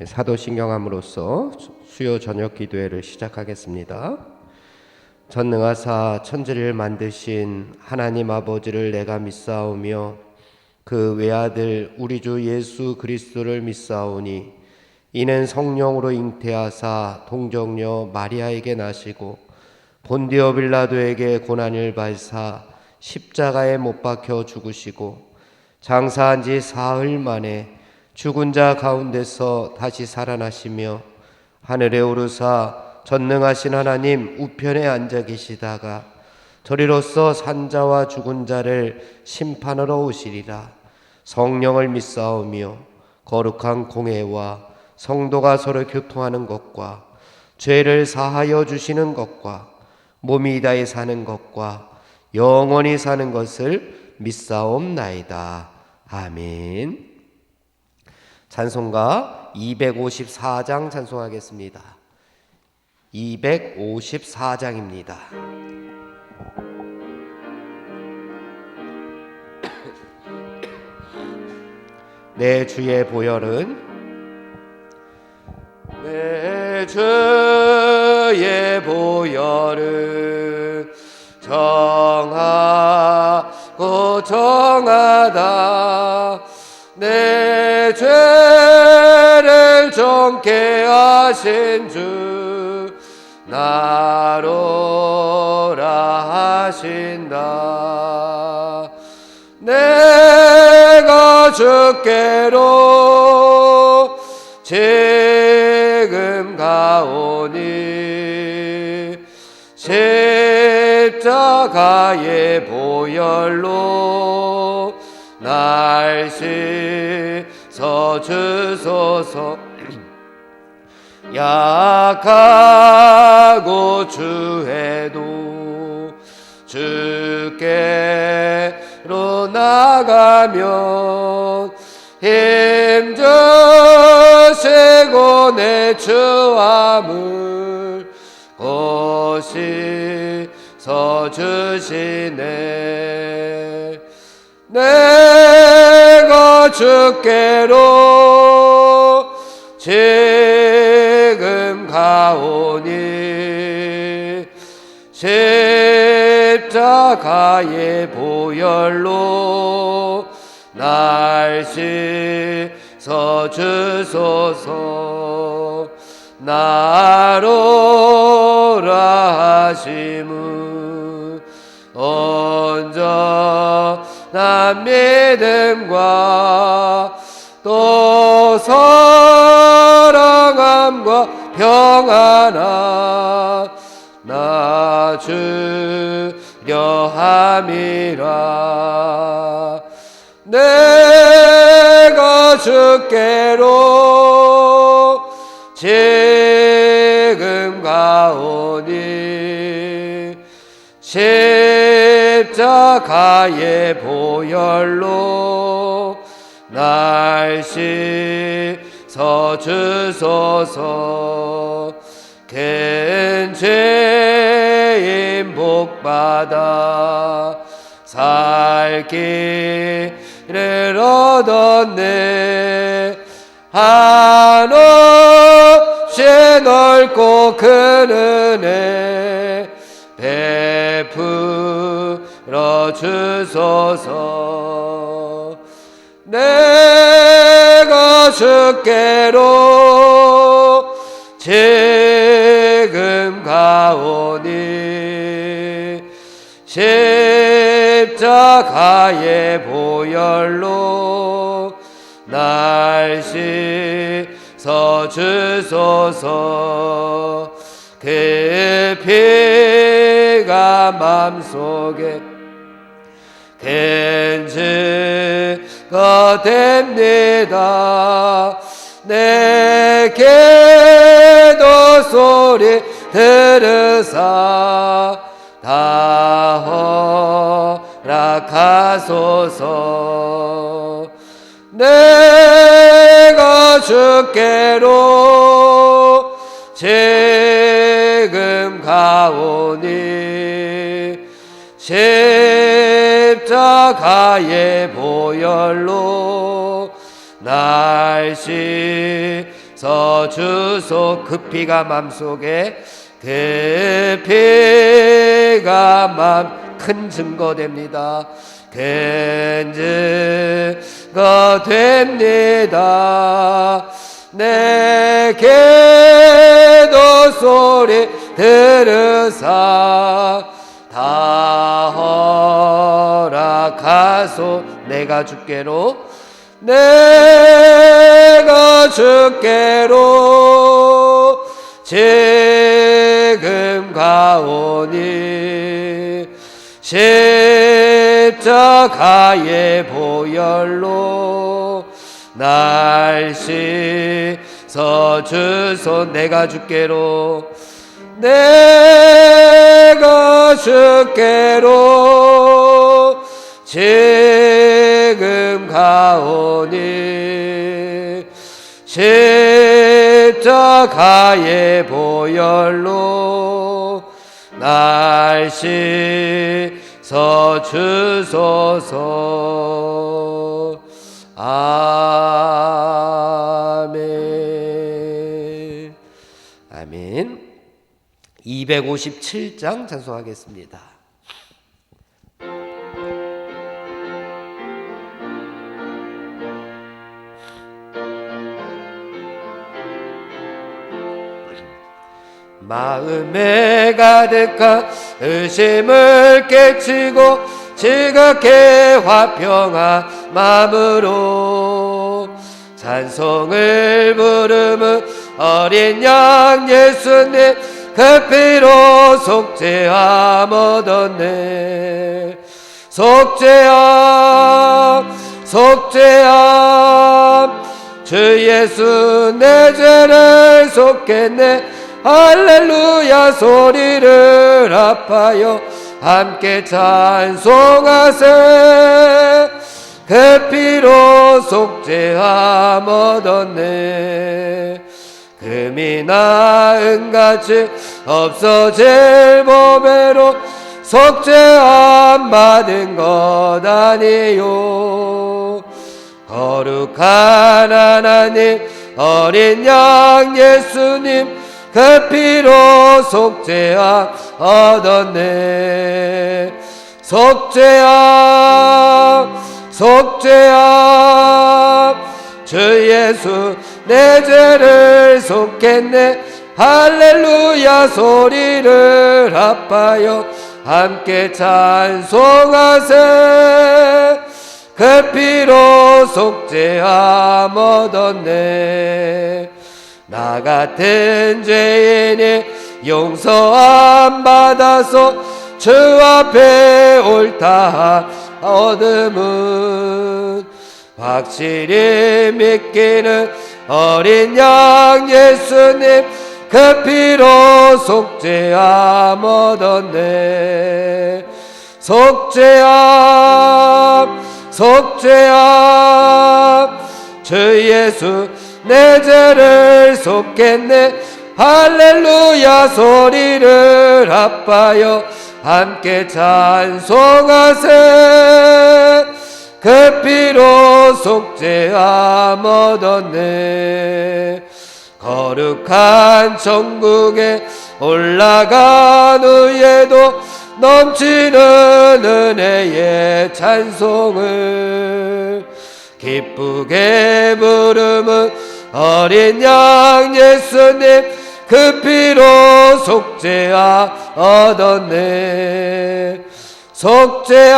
사도신경함으로써 수요 저녁 기도회를 시작하겠습니다. 전능하사 천지를 만드신 하나님 아버지를 내가 믿사오며 그 외아들 우리 주 예수 그리스도를 믿사오니 이는 성령으로 잉태하사 동정녀 마리아에게 나시고 본디오 빌라도에게 고난을 받으사 십자가에 못 박혀 죽으시고 장사한 지 사흘 만에 죽은 자 가운데서 다시 살아나시며 하늘에 오르사 전능하신 하나님 우편에 앉아 계시다가 저리로서 산자와 죽은 자를 심판하러 오시리라. 성령을 믿사오며 거룩한 공회와 성도가 서로 교통하는 것과 죄를 사하여 주시는 것과 몸이 다해 사는 것과 영원히 사는 것을 믿사옵나이다. 아멘. 찬송가 254장 찬송하겠습니다. 254장입니다. 내 주의 보혈은 내 주의 보혈은 정하고 정하다. 내 죄를 정케 하신 주 나로라 하신다. 내가 주께로 지금 가오니 십자가의 보혈로 날 씻어 주소서. 약하고 주해도 주께로 나가면 힘주시고 내 주함을 고시 서주시네. 내가 주께로 지금 가오니 십자가의 보혈로 날 씻어 주소서. 나로라 하심은 온전한 믿음과 또 사랑함과 평안함 나 주려 함이라. 내가 주께로 지금 가오니 십자가의 보혈로 날 씻어 주소서. 큰 죄인 복받아 살 길을 얻었네. 한없이 넓고 큰 은혜 베풀어 주소서. 내가 주께로 지금 가오니 십자가의 보혈로 날 씻어 주소서. 그 피가 맘속에 큰 증거 됩니다. 내 기도 소리 들으사 다 허락하소서. 내가 주께로 지금 가오니 십자가의 보혈로 날 씻어 서주소. 그 피가 맘속에, 그 피가 맘 큰 증거됩니다. 큰 증거 됩니다. 내 기도 소리 들으사 다 허락하소. 내가 주께로, 내가 주께로 지금 가오니 십자가의 보혈로 날 씻어주소. 내가 주께로, 내가 주께로 지금 가오니 십자가의 보혈로 날 씻어주소서. 아멘. 아멘. 257장 찬송하겠습니다. 마음에 가득한 의심을 깨치고 지극히 화평한 마음으로 찬송을 부르는 어린 양 예수님, 그 피로 속죄함 얻었네. 속죄함, 속죄함, 주 예수 내 죄를 속했네. 할렐루야 소리를 합하여 함께 찬송하세. 그 피로 속죄함 얻었네. 금이나 은같이 없어질 보배로 속죄함 받은 것 아니요. 거룩한 하나님 어린 양 예수님, 그 피로 속죄함 얻었네. 속죄함, 속죄함, 주 예수 내 죄를 속했네. 할렐루야 소리를 합하여 함께 찬송하세. 그 피로 속죄함 얻었네. 나 같은 죄인이 용서함 받아서 주 앞에 옳다 얻음은 확실히 믿기는 어린 양 예수님, 그 피로 속죄함 얻었네. 속죄함, 속죄함, 주 예수 내 죄를 속했네. 할렐루야 소리를 합하여 함께 찬송하세. 그 피로 속죄함 얻었네. 거룩한 천국에 올라간 후에도 넘치는 은혜의 찬송을 기쁘게 부르는 어린 양 예수님, 그 피로 속죄함 얻었네. 속죄함,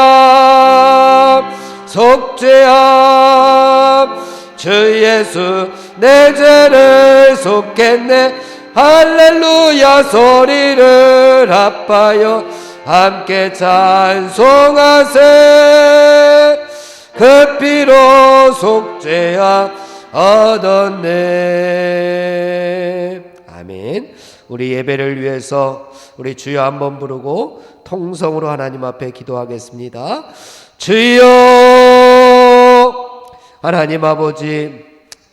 속죄함, 주 예수 내 죄를 속했네. 할렐루야 소리를 합하여 함께 찬송하세. 그 피로 속죄함 얻었네. 아멘. 우리 예배를 위해서 우리 주여 한번 부르고 통성으로 하나님 앞에 기도하겠습니다. 주여, 하나님 아버지,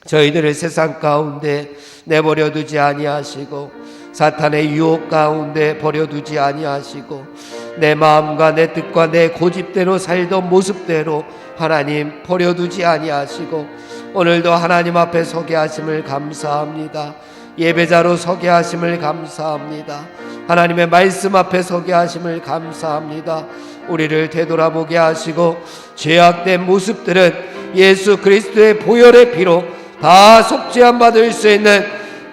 저희들을 세상 가운데 내버려 두지 아니하시고 사탄의 유혹 가운데 버려두지 아니하시고 내 마음과 내 뜻과 내 고집대로 살던 모습대로 하나님 버려두지 아니하시고 오늘도 하나님 앞에 서게 하심을 감사합니다. 예배자로 서게 하심을 감사합니다. 하나님의 말씀 앞에 서게 하심을 감사합니다. 우리를 되돌아보게 하시고 죄악된 모습들은 예수 그리스도의 보혈의 피로 다 속죄함 받을 수 있는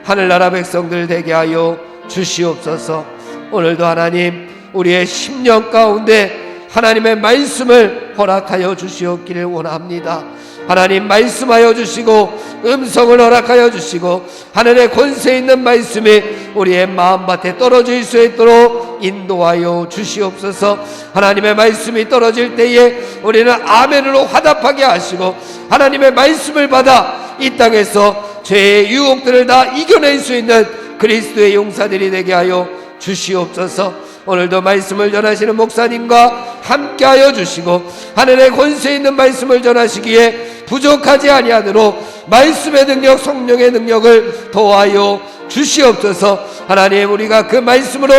하늘나라 백성들 되게 하여 주시옵소서. 오늘도 하나님 우리의 심령 가운데 하나님의 말씀을 허락하여 주시옵기를 원합니다. 하나님 말씀하여 주시고 음성을 허락하여 주시고 하늘의 권세 있는 말씀이 우리의 마음밭에 떨어질 수 있도록 인도하여 주시옵소서. 하나님의 말씀이 떨어질 때에 우리는 아멘으로 화답하게 하시고 하나님의 말씀을 받아 이 땅에서 죄의 유혹들을 다 이겨낼 수 있는 그리스도의 용사들이 되게 하여 주시옵소서. 오늘도 말씀을 전하시는 목사님과 함께하여 주시고 하늘의 권세 있는 말씀을 전하시기에 부족하지 아니하도록 말씀의 능력, 성령의 능력을 더하여 주시옵소서. 하나님 우리가 그 말씀으로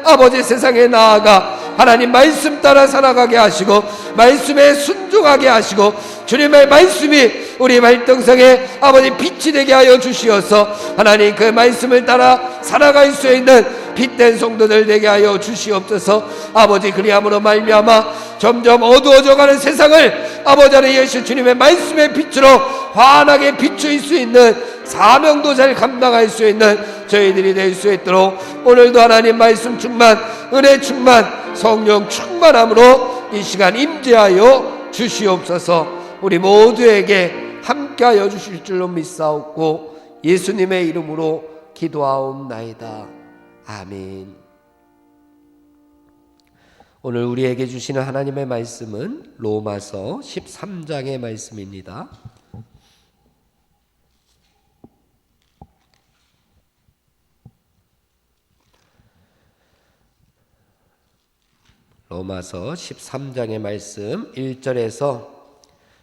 아버지 세상에 나아가 하나님 말씀 따라 살아가게 하시고 말씀에 순종하게 하시고 주님의 말씀이 우리 발등상에 아버지 빛이 되게 하여 주시어서 하나님 그 말씀을 따라 살아갈 수 있는 빛된 성도들 되게 하여 주시옵소서. 아버지 그리함으로 말미암아 점점 어두워져가는 세상을 아버지 안에 예수 주님의 말씀의 빛으로 환하게 비출 수 있는 사명도 잘 감당할 수 있는 저희들이 될 수 있도록 오늘도 하나님 말씀 충만, 은혜 충만, 성령 충만함으로 이 시간 임재하여 주시옵소서. 우리 모두에게 함께하여 주실 줄로 믿사옵고 예수님의 이름으로 기도하옵나이다. 아멘. 오늘 우리에게 주시는 하나님의 말씀은 로마서 13장의 말씀입니다. 로마서 13장의 말씀 1절에서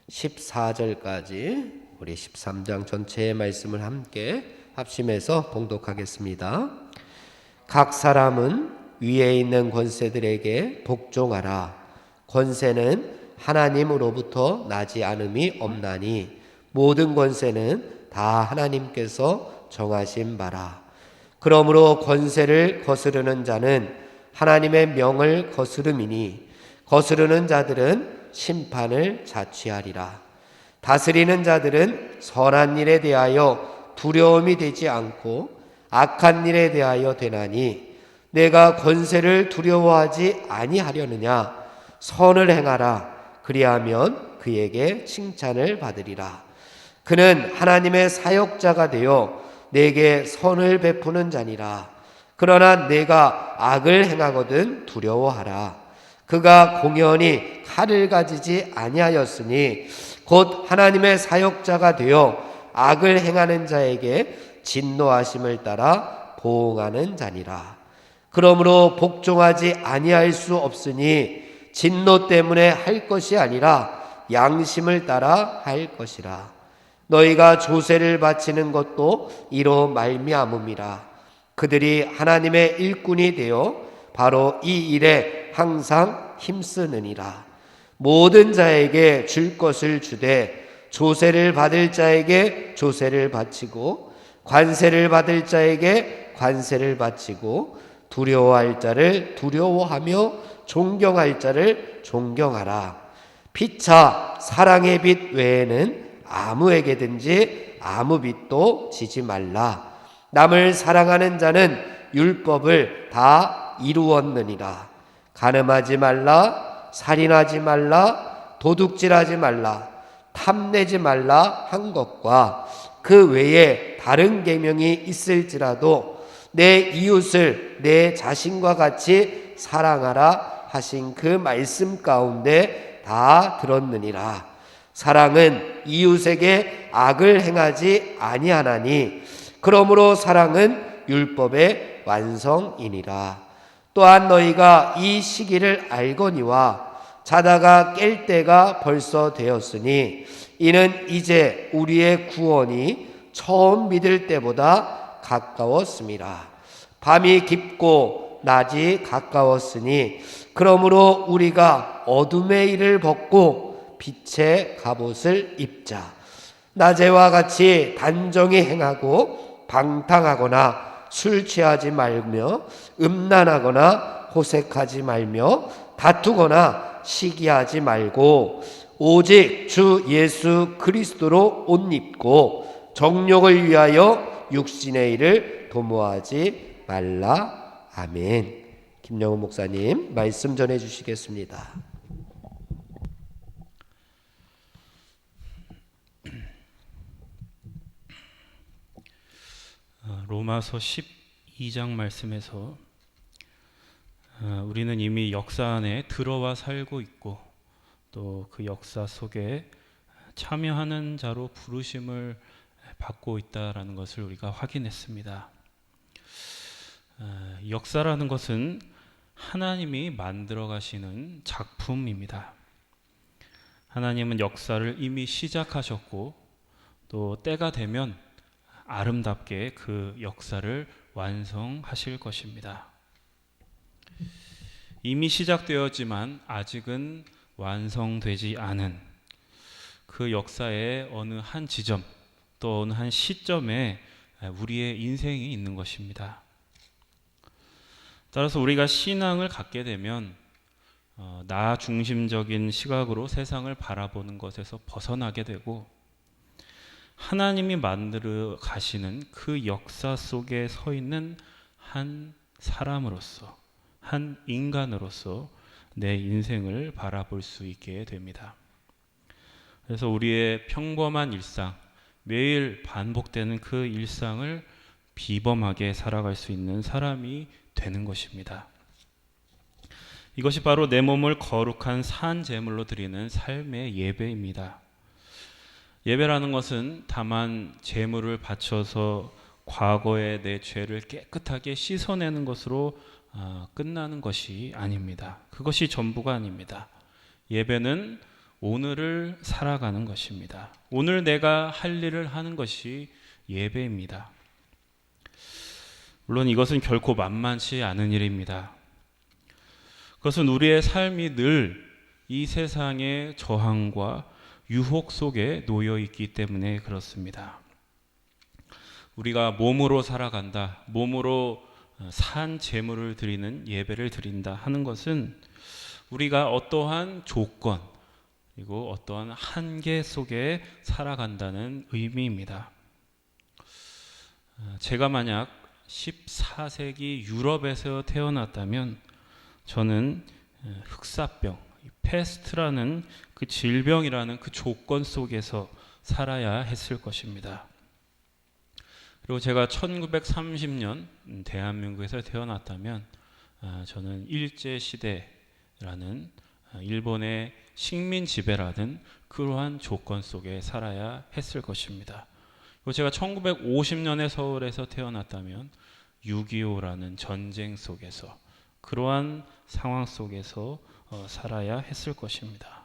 14절까지 우리 13장 전체의 말씀을 함께 합심해서 봉독하겠습니다. 각 사람은 위에 있는 권세들에게 복종하라. 권세는 하나님으로부터 나지 않음이 없나니 모든 권세는 다 하나님께서 정하신 바라. 그러므로 권세를 거스르는 자는 하나님의 명을 거스름이니 거스르는 자들은 심판을 자취하리라. 다스리는 자들은 선한 일에 대하여 두려움이 되지 않고 악한 일에 대하여 되나니 내가 권세를 두려워하지 아니하려느냐. 선을 행하라. 그리하면 그에게 칭찬을 받으리라. 그는 하나님의 사역자가 되어 내게 선을 베푸는 자니라. 그러나 내가 악을 행하거든 두려워하라. 그가 공연히 칼을 가지지 아니하였으니 곧 하나님의 사역자가 되어 악을 행하는 자에게 진노하심을 따라 보응하는 자니라. 그러므로 복종하지 아니할 수 없으니 진노 때문에 할 것이 아니라 양심을 따라 할 것이라. 너희가 조세를 바치는 것도 이로 말미암음이라. 그들이 하나님의 일꾼이 되어 바로 이 일에 항상 힘쓰느니라. 모든 자에게 줄 것을 주되 조세를 받을 자에게 조세를 바치고 관세를 받을 자에게 관세를 바치고 두려워할 자를 두려워하며 존경할 자를 존경하라. 피차 사랑의 빛 외에는 아무에게든지 아무 빛도 지지 말라. 남을 사랑하는 자는 율법을 다 이루었느니라. 간음하지 말라, 살인하지 말라, 도둑질하지 말라, 탐내지 말라 한 것과 그 외에 다른 계명이 있을지라도 내 이웃을 내 자신과 같이 사랑하라 하신 그 말씀 가운데 다 들었느니라. 사랑은 이웃에게 악을 행하지 아니하나니 그러므로 사랑은 율법의 완성이니라. 또한 너희가 이 시기를 알거니와 자다가 깰 때가 벌써 되었으니 이는 이제 우리의 구원이 처음 믿을 때보다 가까웠음이라. 밤이 깊고 낮이 가까웠으니 그러므로 우리가 어둠의 일을 벗고 빛의 갑옷을 입자. 낮에와 같이 단정히 행하고 방탕하거나 술 취하지 말며 음란하거나 호색하지 말며 다투거나 시기하지 말고 오직 주 예수 그리스도로 옷 입고 정욕을 위하여 육신의 일을 도모하지 말라. 아멘. 김영훈 목사님 말씀 전해 주시겠습니다. 로마서 12장 말씀에서 우리는 이미 역사 안에 들어와 살고 있고 또 그 역사 속에 참여하는 자로 부르심을 받고 있다라는 것을 우리가 확인했습니다. 역사라는 것은 하나님이 만들어 가시는 작품입니다. 하나님은 역사를 이미 시작하셨고 또 때가 되면 아름답게 그 역사를 완성하실 것입니다. 이미 시작되었지만 아직은 완성되지 않은 그 역사의 어느 한 지점 또 어느 한 시점에 우리의 인생이 있는 것입니다. 따라서 우리가 신앙을 갖게 되면 나 중심적인 시각으로 세상을 바라보는 것에서 벗어나게 되고 하나님이 만들어 가시는 그 역사 속에 서 있는 한 사람으로서, 한 인간으로서 내 인생을 바라볼 수 있게 됩니다. 그래서 우리의 평범한 일상, 매일 반복되는 그 일상을 비범하게 살아갈 수 있는 사람이 되는 것입니다. 이것이 바로 내 몸을 거룩한 산 제물로 드리는 삶의 예배입니다. 예배라는 것은 다만 제물을 바쳐서 과거의 내 죄를 깨끗하게 씻어내는 것으로 끝나는 것이 아닙니다. 그것이 전부가 아닙니다. 예배는 오늘을 살아가는 것입니다. 오늘 내가 할 일을 하는 것이 예배입니다. 물론 이것은 결코 만만치 않은 일입니다. 그것은 우리의 삶이 늘 이 세상의 저항과 유혹 속에 놓여 있기 때문에 그렇습니다. 우리가 몸으로 살아간다, 몸으로 산 제물을 드리는 예배를 드린다 하는 것은 우리가 어떠한 조건 그리고 어떠한 한계 속에 살아간다는 의미입니다. 제가 만약 14세기 유럽에서 태어났다면 저는 흑사병, 패스트라는 그 질병이라는 그 조건 속에서 살아야 했을 것입니다. 그리고 제가 1930년 대한민국에서 태어났다면 저는 일제시대라는 일본의 식민 지배라는 그러한 조건 속에 살아야 했을 것입니다. 그리고 제가 1950년에 서울에서 태어났다면 6.25라는 전쟁 속에서 그러한 상황 속에서 살아야 했을 것입니다.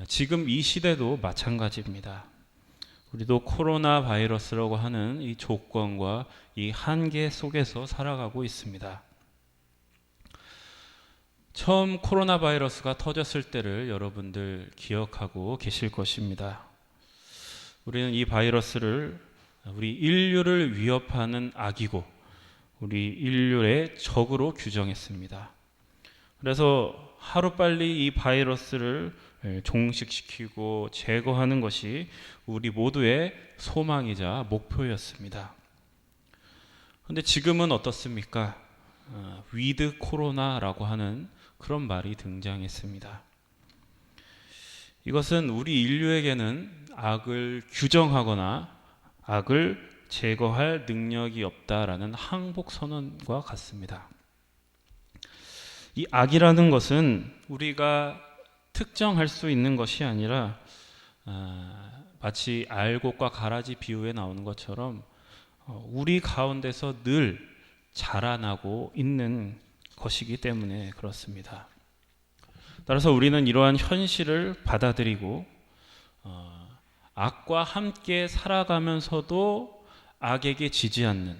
지금 이 시대도 마찬가지입니다. 우리도 코로나 바이러스라고 하는 이 조건과 이 한계 속에서 살아가고 있습니다. 처음 코로나 바이러스가 터졌을 때를 여러분들 기억하고 계실 것입니다. 우리는 이 바이러스를 우리 인류를 위협하는 악이고 우리 인류의 적으로 규정했습니다. 그래서 하루빨리 이 바이러스를 종식시키고 제거하는 것이 우리 모두의 소망이자 목표였습니다. 그런데 지금은 어떻습니까? 위드 코로나라고 하는 그런 말이 등장했습니다. 이것은 우리 인류에게는 악을 규정하거나 악을 제거할 능력이 없다라는 항복 선언과 같습니다. 이 악이라는 것은 우리가 특정할 수 있는 것이 아니라 마치 알곡과 가라지 비유에 나오는 것처럼 우리 가운데서 늘 자라나고 있는 것이기 때문에 그렇습니다. 따라서 우리는 이러한 현실을 받아들이고 악과 함께 살아가면서도 악에게 지지 않는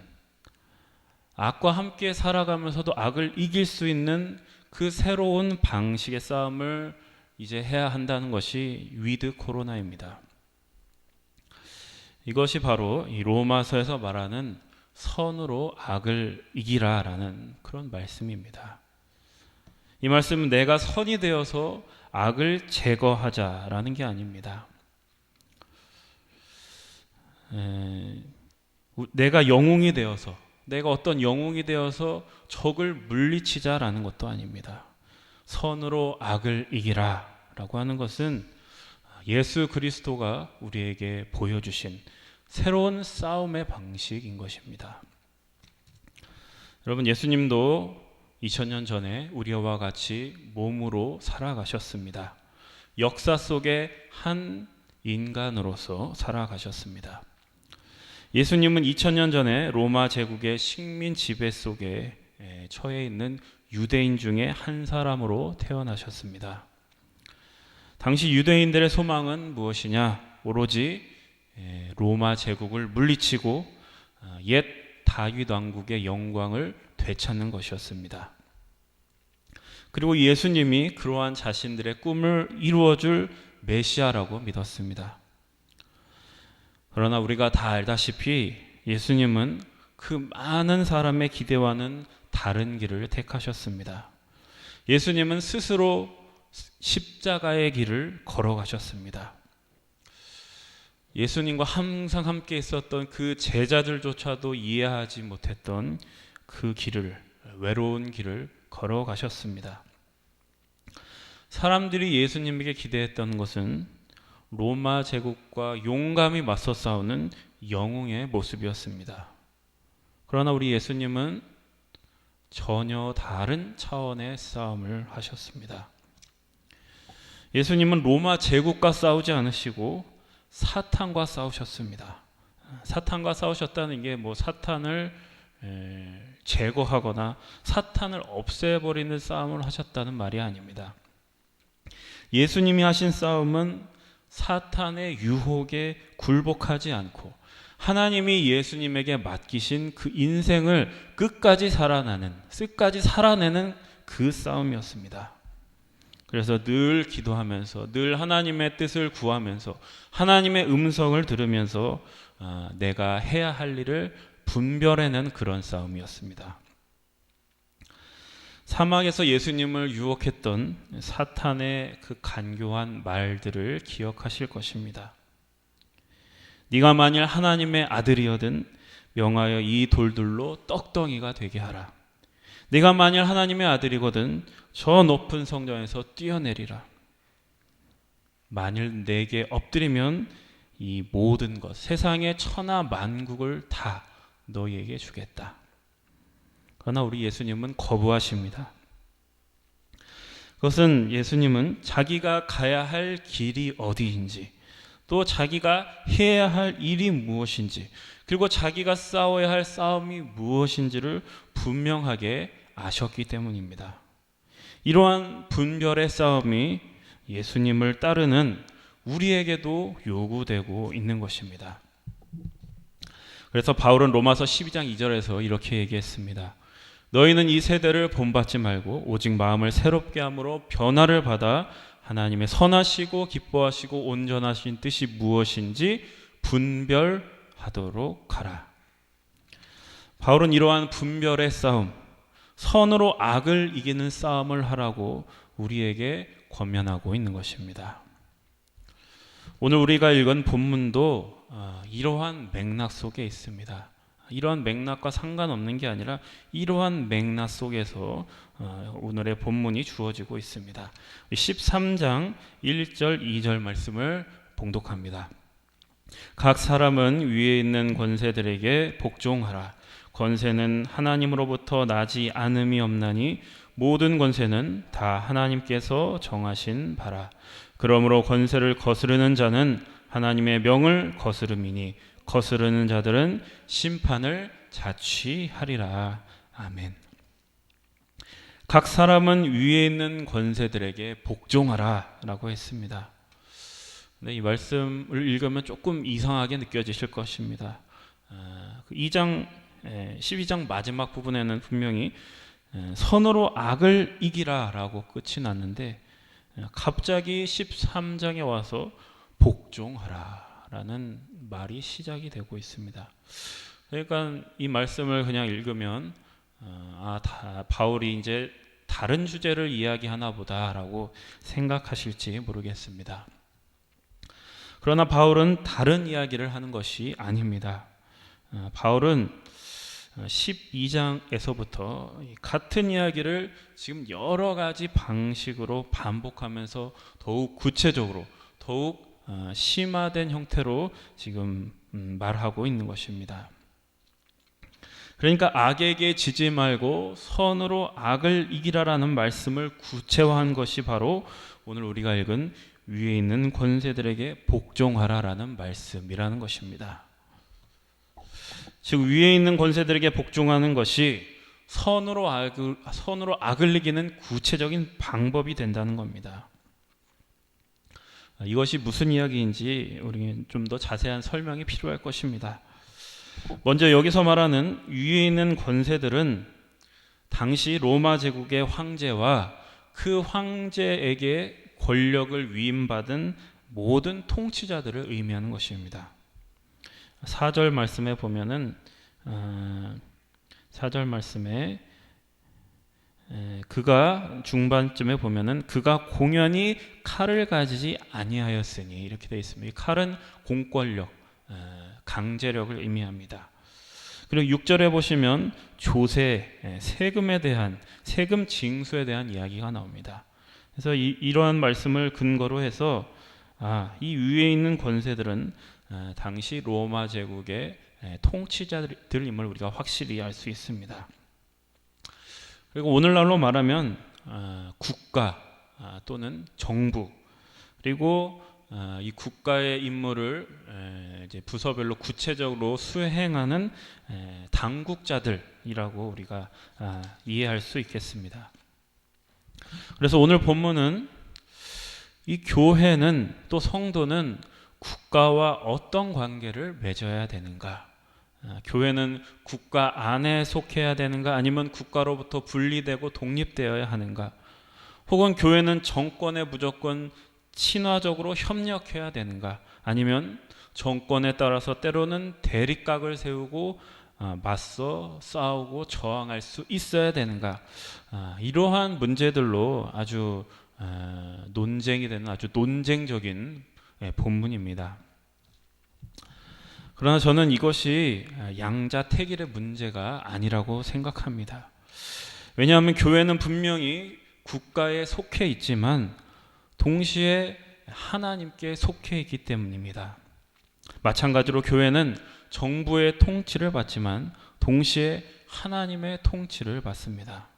악과 함께 살아가면서도 악을 이길 수 있는 그 새로운 방식의 싸움을 이제 해야 한다는 것이 위드 코로나입니다. 이것이 바로 이 로마서에서 말하는 선으로 악을 이기라라는 그런 말씀입니다. 이 말씀은 내가 선이 되어서 악을 제거하자라는 게 아닙니다. 내가 영웅이 되어서, 내가 어떤 영웅이 되어서 적을 물리치자라는 것도 아닙니다. 선으로 악을 이기라라고 하는 것은 예수 그리스도가 우리에게 보여주신 새로운 싸움의 방식인 것입니다. 여러분, 예수님도 2000년 전에 우리와 같이 몸으로 살아가셨습니다. 역사 속의 한 인간으로서 살아가셨습니다. 예수님은 2000년 전에 로마 제국의 식민 지배 속에 처해 있는 유대인 중에 한 사람으로 태어나셨습니다. 당시 유대인들의 소망은 무엇이냐? 오로지 로마 제국을 물리치고 옛 다윗 왕국의 영광을 되찾는 것이었습니다. 그리고 예수님이 그러한 자신들의 꿈을 이루어줄 메시아라고 믿었습니다. 그러나 우리가 다 알다시피 예수님은 그 많은 사람의 기대와는 다른 길을 택하셨습니다. 예수님은 스스로 십자가의 길을 걸어가셨습니다. 예수님과 항상 함께 있었던 그 제자들조차도 이해하지 못했던 그 길을, 외로운 길을 걸어가셨습니다. 사람들이 예수님에게 기대했던 것은 로마 제국과 용감히 맞서 싸우는 영웅의 모습이었습니다. 그러나 우리 예수님은 전혀 다른 차원의 싸움을 하셨습니다. 예수님은 로마 제국과 싸우지 않으시고 사탄과 싸우셨습니다. 사탄과 싸우셨다는 게 사탄을 제거하거나 사탄을 없애버리는 싸움을 하셨다는 말이 아닙니다. 예수님이 하신 싸움은 사탄의 유혹에 굴복하지 않고 하나님이 예수님에게 맡기신 그 인생을 끝까지 살아내는 그 싸움이었습니다. 그래서 늘 기도하면서, 늘 하나님의 뜻을 구하면서, 하나님의 음성을 들으면서 내가 해야 할 일을 분별해낸 그런 싸움이었습니다. 사막에서 예수님을 유혹했던 사탄의 그 간교한 말들을 기억하실 것입니다. 네가 만일 하나님의 아들이거든 명하여 이 돌들로 떡덩이가 되게 하라. 네가 만일 하나님의 아들이거든 저 높은 성전에서 뛰어내리라. 만일 내게 엎드리면 이 모든 것, 세상의 천하 만국을 다 너희에게 주겠다. 그러나 우리 예수님은 거부하십니다. 그것은 예수님은 자기가 가야 할 길이 어디인지, 또 자기가 해야 할 일이 무엇인지, 그리고 자기가 싸워야 할 싸움이 무엇인지를 분명하게 아셨기 때문입니다. 이러한 분별의 싸움이 예수님을 따르는 우리에게도 요구되고 있는 것입니다. 그래서 바울은 로마서 12장 2절에서 이렇게 얘기했습니다. 너희는 이 세대를 본받지 말고 오직 마음을 새롭게 함으로 변화를 받아 하나님의 선하시고 기뻐하시고 온전하신 뜻이 무엇인지 분별하도록 하라. 바울은 이러한 분별의 싸움, 선으로 악을 이기는 싸움을 하라고 우리에게 권면하고 있는 것입니다. 오늘 우리가 읽은 본문도 이러한 맥락 속에 있습니다. 이러한 맥락과 상관없는 게 아니라 이러한 맥락 속에서 오늘의 본문이 주어지고 있습니다. 13장 1절 2절 말씀을 봉독합니다. 각 사람은 위에 있는 권세들에게 복종하라. 권세는 하나님으로부터 나지 않음이 없나니 모든 권세는 다 하나님께서 정하신 바라. 그러므로 권세를 거스르는 자는 하나님의 명을 거스름이니 거스르는 자들은 심판을 자취하리라. 아멘. 각 사람은 위에 있는 권세들에게 복종하라 라고 했습니다. 이 말씀을 읽으면 조금 이상하게 느껴지실 것입니다. 12장 마지막 부분에는 분명히 선으로 악을 이기라 라고 끝이 났는데 갑자기 13장에 와서 복종하라 라는 말이 시작이 되고 있습니다. 그러니까 이 말씀을 그냥 읽으면 바울이 이제 다른 주제를 이야기하나 보다라고 생각하실지 모르겠습니다. 그러나 바울은 다른 이야기를 하는 것이 아닙니다. 바울은 12장에서부터 같은 이야기를 지금 여러 가지 방식으로 반복하면서 더욱 구체적으로, 더욱 심화된 형태로 지금 말하고 있는 것입니다. 그러니까 악에게 지지 말고 선으로 악을 이기라라는 말씀을 구체화한 것이 바로 오늘 우리가 읽은 위에 있는 권세들에게 복종하라라는 말씀이라는 것입니다. 즉 위에 있는 권세들에게 복종하는 것이 선으로 악을 이기는 구체적인 방법이 된다는 겁니다. 이것이 무슨 이야기인지 우리는 좀 더 자세한 설명이 필요할 것입니다. 먼저 여기서 말하는 위에 있는 권세들은 당시 로마 제국의 황제와 그 황제에게 권력을 위임받은 모든 통치자들을 의미하는 것입니다. 4절 말씀에 보면은 4절 말씀에 그가 중반쯤에 보면은 그가 공연히 칼을 가지지 아니하였으니 이렇게 되어 있습니다. 이 칼은 공권력, 강제력을 의미합니다. 그리고 6절에 보시면 조세, 세금에 대한 세금 징수에 대한 이야기가 나옵니다. 그래서 이러한 말씀을 근거로 해서 이 위에 있는 권세들은 당시 로마 제국의 통치자들임을 우리가 확실히 알 수 있습니다. 그리고 오늘날로 말하면 국가 또는 정부, 그리고 이 국가의 임무를 이제 부서별로 구체적으로 수행하는 당국자들이라고 우리가 이해할 수 있겠습니다. 그래서 오늘 본문은 이 교회는 또 성도는 국가와 어떤 관계를 맺어야 되는가? 교회는 국가 안에 속해야 되는가? 아니면 국가로부터 분리되고 독립되어야 하는가? 혹은 교회는 정권에 무조건 친화적으로 협력해야 되는가? 아니면 정권에 따라서 때로는 대립각을 세우고 맞서 싸우고 저항할 수 있어야 되는가? 이러한 문제들로 아주 논쟁이 되는 아주 논쟁적인 본문입니다. 그러나 저는 이것이 양자택일의 문제가 아니라고 생각합니다. 왜냐하면 교회는 분명히 국가에 속해 있지만 동시에 하나님께 속해 있기 때문입니다. 마찬가지로 교회는 정부의 통치를 받지만 동시에 하나님의 통치를 받습니다.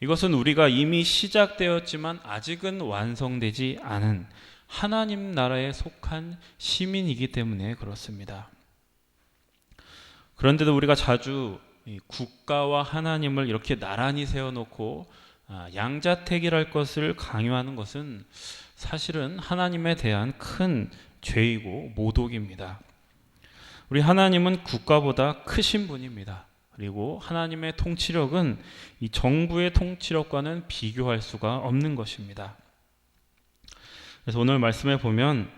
이것은 우리가 이미 시작되었지만 아직은 완성되지 않은 하나님 나라에 속한 시민이기 때문에 그렇습니다. 그런데도 우리가 자주 국가와 하나님을 이렇게 나란히 세워놓고 양자택일할 것을 강요하는 것은 사실은 하나님에 대한 큰 죄이고 모독입니다. 우리 하나님은 국가보다 크신 분입니다. 그리고 하나님의 통치력은 이 정부의 통치력과는 비교할 수가 없는 것입니다. 그래서 오늘 말씀에 보면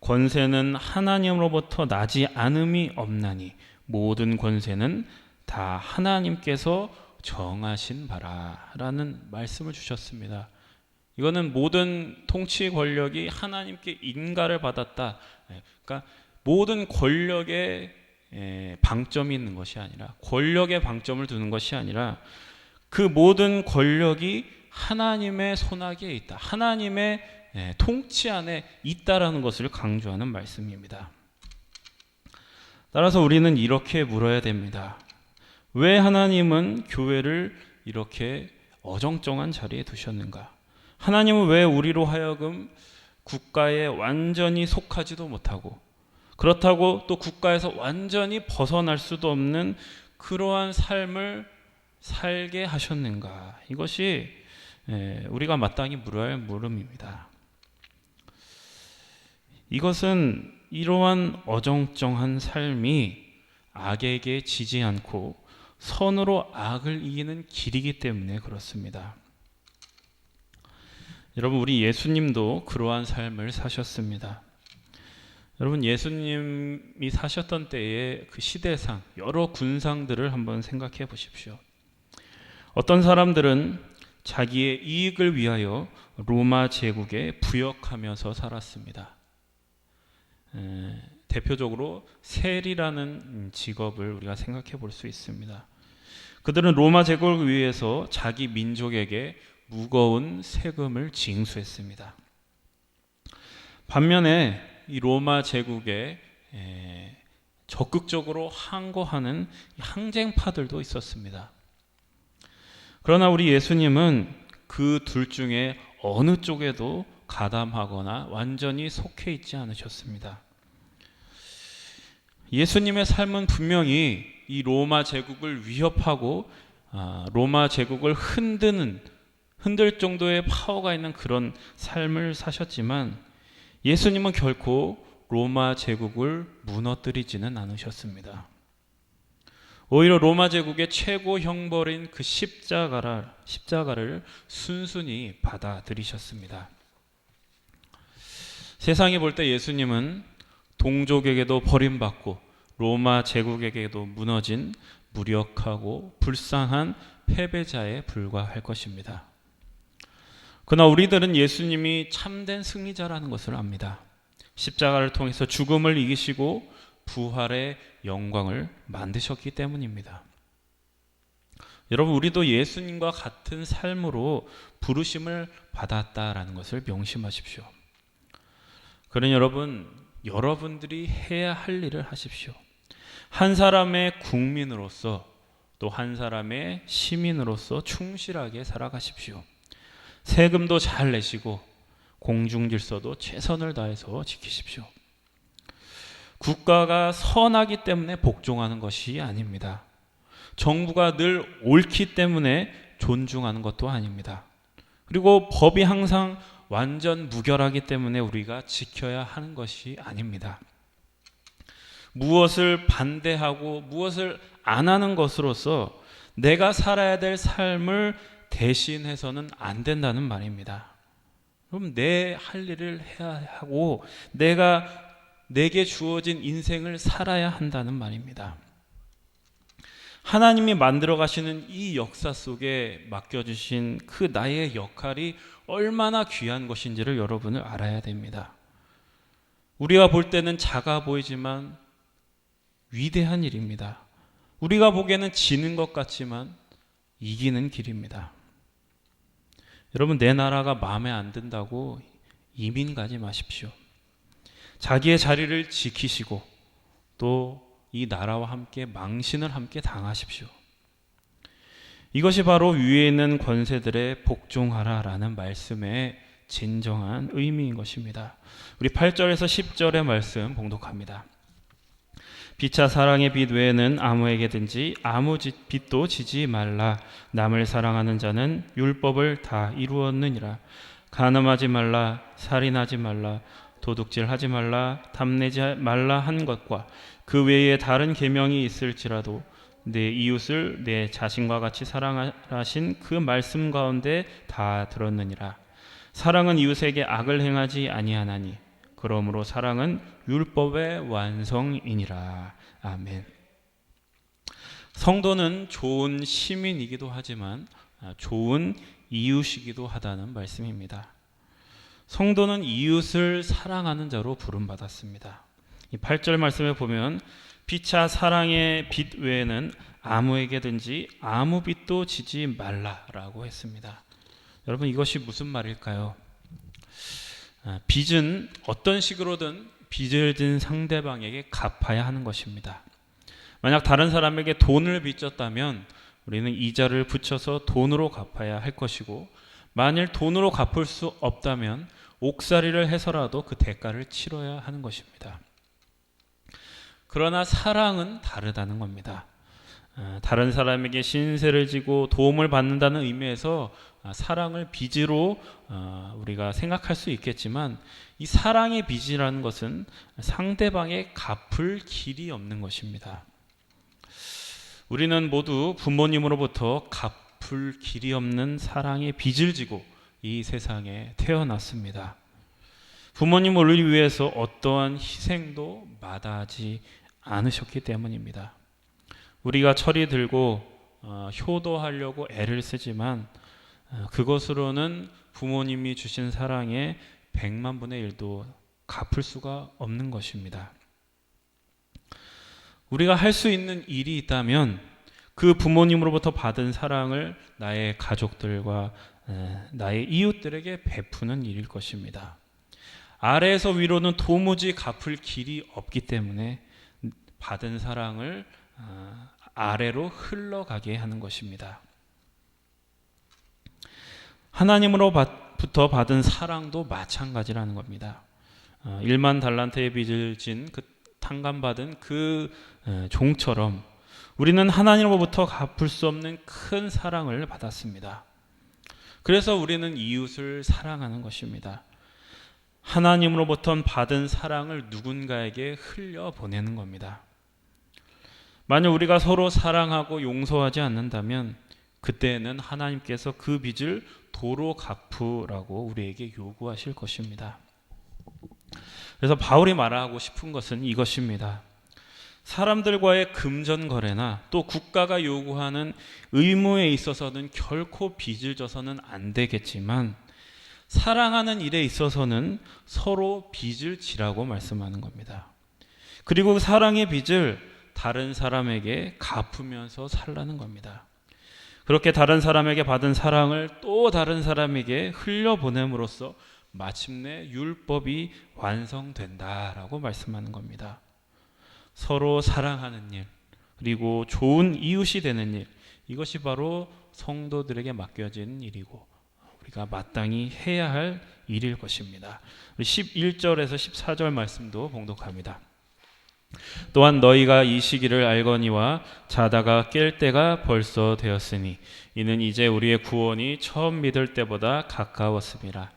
권세는 하나님으로부터 나지 않음이 없나니 모든 권세는 다 하나님께서 정하신 바라라는 말씀을 주셨습니다. 이거는 모든 통치 권력이 하나님께 인가를 받았다. 그러니까 모든 권력에 방점이 있는 것이 아니라, 권력에 방점을 두는 것이 아니라 그 모든 권력이 하나님의 손아귀에 있다. 하나님의 통치 안에 있다라는 것을 강조하는 말씀입니다. 따라서 우리는 이렇게 물어야 됩니다. 왜 하나님은 교회를 이렇게 어정쩡한 자리에 두셨는가? 하나님은 왜 우리로 하여금 국가에 완전히 속하지도 못하고, 그렇다고 또 국가에서 완전히 벗어날 수도 없는 그러한 삶을 살게 하셨는가? 이것이 우리가 마땅히 물어야 할 물음입니다. 이것은 이러한 어정쩡한 삶이 악에게 지지 않고 선으로 악을 이기는 길이기 때문에 그렇습니다. 여러분, 우리 예수님도 그러한 삶을 사셨습니다. 여러분, 예수님이 사셨던 때의 그 시대상, 여러 군상들을 한번 생각해 보십시오. 어떤 사람들은 자기의 이익을 위하여 로마 제국에 부역하면서 살았습니다. 대표적으로 세리라는 직업을 우리가 생각해 볼 수 있습니다. 그들은 로마 제국을 위해서 자기 민족에게 무거운 세금을 징수했습니다. 반면에 이 로마 제국에 적극적으로 항거하는 항쟁파들도 있었습니다. 그러나 우리 예수님은 그 둘 중에 어느 쪽에도 가담하거나 완전히 속해 있지 않으셨습니다. 예수님의 삶은 분명히 이 로마 제국을 위협하고 로마 제국을 흔들 정도의 파워가 있는 그런 삶을 사셨지만 예수님은 결코 로마 제국을 무너뜨리지는 않으셨습니다. 오히려 로마 제국의 최고 형벌인 그 십자가를 순순히 받아들이셨습니다. 세상이 볼 때 예수님은 동족에게도 버림받고 로마 제국에게도 무너진 무력하고 불쌍한 패배자에 불과할 것입니다. 그러나 우리들은 예수님이 참된 승리자라는 것을 압니다. 십자가를 통해서 죽음을 이기시고 부활의 영광을 만드셨기 때문입니다. 여러분, 우리도 예수님과 같은 삶으로 부르심을 받았다라는 것을 명심하십시오. 그러니 여러분들이 해야 할 일을 하십시오. 한 사람의 국민으로서 또 한 사람의 시민으로서 충실하게 살아가십시오. 세금도 잘 내시고 공중질서도 최선을 다해서 지키십시오. 국가가 선하기 때문에 복종하는 것이 아닙니다. 정부가 늘 옳기 때문에 존중하는 것도 아닙니다. 그리고 법이 항상 완전 무결하기 때문에 우리가 지켜야 하는 것이 아닙니다. 무엇을 반대하고 무엇을 안 하는 것으로서 내가 살아야 될 삶을 대신해서는 안 된다는 말입니다. 그럼 내 할 일을 해야 하고 내게 주어진 인생을 살아야 한다는 말입니다. 하나님이 만들어 가시는 이 역사 속에 맡겨주신 그 나의 역할이 얼마나 귀한 것인지를 여러분은 알아야 됩니다. 우리가 볼 때는 작아 보이지만 위대한 일입니다. 우리가 보기에는 지는 것 같지만 이기는 길입니다. 여러분, 내 나라가 마음에 안 든다고 이민 가지 마십시오. 자기의 자리를 지키시고 또 이 나라와 함께 망신을 함께 당하십시오. 이것이 바로 위에 있는 권세들의 복종하라라는 말씀의 진정한 의미인 것입니다. 우리 8절에서 10절의 말씀 봉독합니다. 피차 사랑의 빛 외에는 아무에게든지 아무 빛도 지지 말라. 남을 사랑하는 자는 율법을 다 이루었느니라. 간음하지 말라, 살인하지 말라, 도둑질하지 말라, 탐내지 말라 한 것과 그 외에 다른 계명이 있을지라도 내 이웃을 내 자신과 같이 사랑하신 그 말씀 가운데 다 들었느니라. 사랑은 이웃에게 악을 행하지 아니하나니 그러므로 사랑은 율법의 완성이니라. 아멘. 성도는 좋은 시민이기도 하지만 좋은 이웃이기도 하다는 말씀입니다. 성도는 이웃을 사랑하는 자로 부름받았습니다. 이 8절 말씀에 보면 피차 사랑의 빛 외에는 아무에게든지 아무 빛도 지지 말라라고 했습니다. 여러분, 이것이 무슨 말일까요? 빚은 어떤 식으로든 빚을 진 상대방에게 갚아야 하는 것입니다. 만약 다른 사람에게 돈을 빚졌다면 우리는 이자를 붙여서 돈으로 갚아야 할 것이고, 만일 돈으로 갚을 수 없다면 옥살이를 해서라도 그 대가를 치러야 하는 것입니다. 그러나 사랑은 다르다는 겁니다. 다른 사람에게 신세를 지고 도움을 받는다는 의미에서 사랑을 빚으로 우리가 생각할 수 있겠지만, 이 사랑의 빚이라는 것은 상대방의 갚을 길이 없는 것입니다. 우리는 모두 부모님으로부터 갚을 길이 없는 사랑의 빚을 지고 이 세상에 태어났습니다. 부모님을 위해서 어떠한 희생도 마다하지 않으셨기 때문입니다. 우리가 철이 들고 효도하려고 애를 쓰지만 그것으로는 부모님이 주신 사랑의 100만 분의 1도 갚을 수가 없는 것입니다. 우리가 할 수 있는 일이 있다면 그 부모님으로부터 받은 사랑을 나의 가족들과 나의 이웃들에게 베푸는 일일 것입니다. 아래에서 위로는 도무지 갚을 길이 없기 때문에 받은 사랑을 아래로 흘러가게 하는 것입니다. 하나님으로부터 받은 사랑도 마찬가지라는 겁니다. 1만 달란트의 빚을 진 그 탕감받은 그 종처럼 우리는 하나님으로부터 갚을 수 없는 큰 사랑을 받았습니다. 그래서 우리는 이웃을 사랑하는 것입니다. 하나님으로부터 받은 사랑을 누군가에게 흘려보내는 겁니다. 만약 우리가 서로 사랑하고 용서하지 않는다면 그때는 하나님께서 그 빚을 도로 갚으라고 우리에게 요구하실 것입니다. 그래서 바울이 말하고 싶은 것은 이것입니다. 사람들과의 금전거래나 또 국가가 요구하는 의무에 있어서는 결코 빚을 져서는 안 되겠지만 사랑하는 일에 있어서는 서로 빚을 지라고 말씀하는 겁니다. 그리고 사랑의 빚을 다른 사람에게 갚으면서 살라는 겁니다. 그렇게 다른 사람에게 받은 사랑을 또 다른 사람에게 흘려보냄으로써 마침내 율법이 완성된다라고 말씀하는 겁니다. 서로 사랑하는 일, 그리고 좋은 이웃이 되는 일, 이것이 바로 성도들에게 맡겨진 일이고 우리가 마땅히 해야 할 일일 것입니다. 11절에서 14절 말씀도 봉독합니다. 또한 너희가 이 시기를 알거니와 자다가 깰 때가 벌써 되었으니 이는 이제 우리의 구원이 처음 믿을 때보다 가까웠음이라.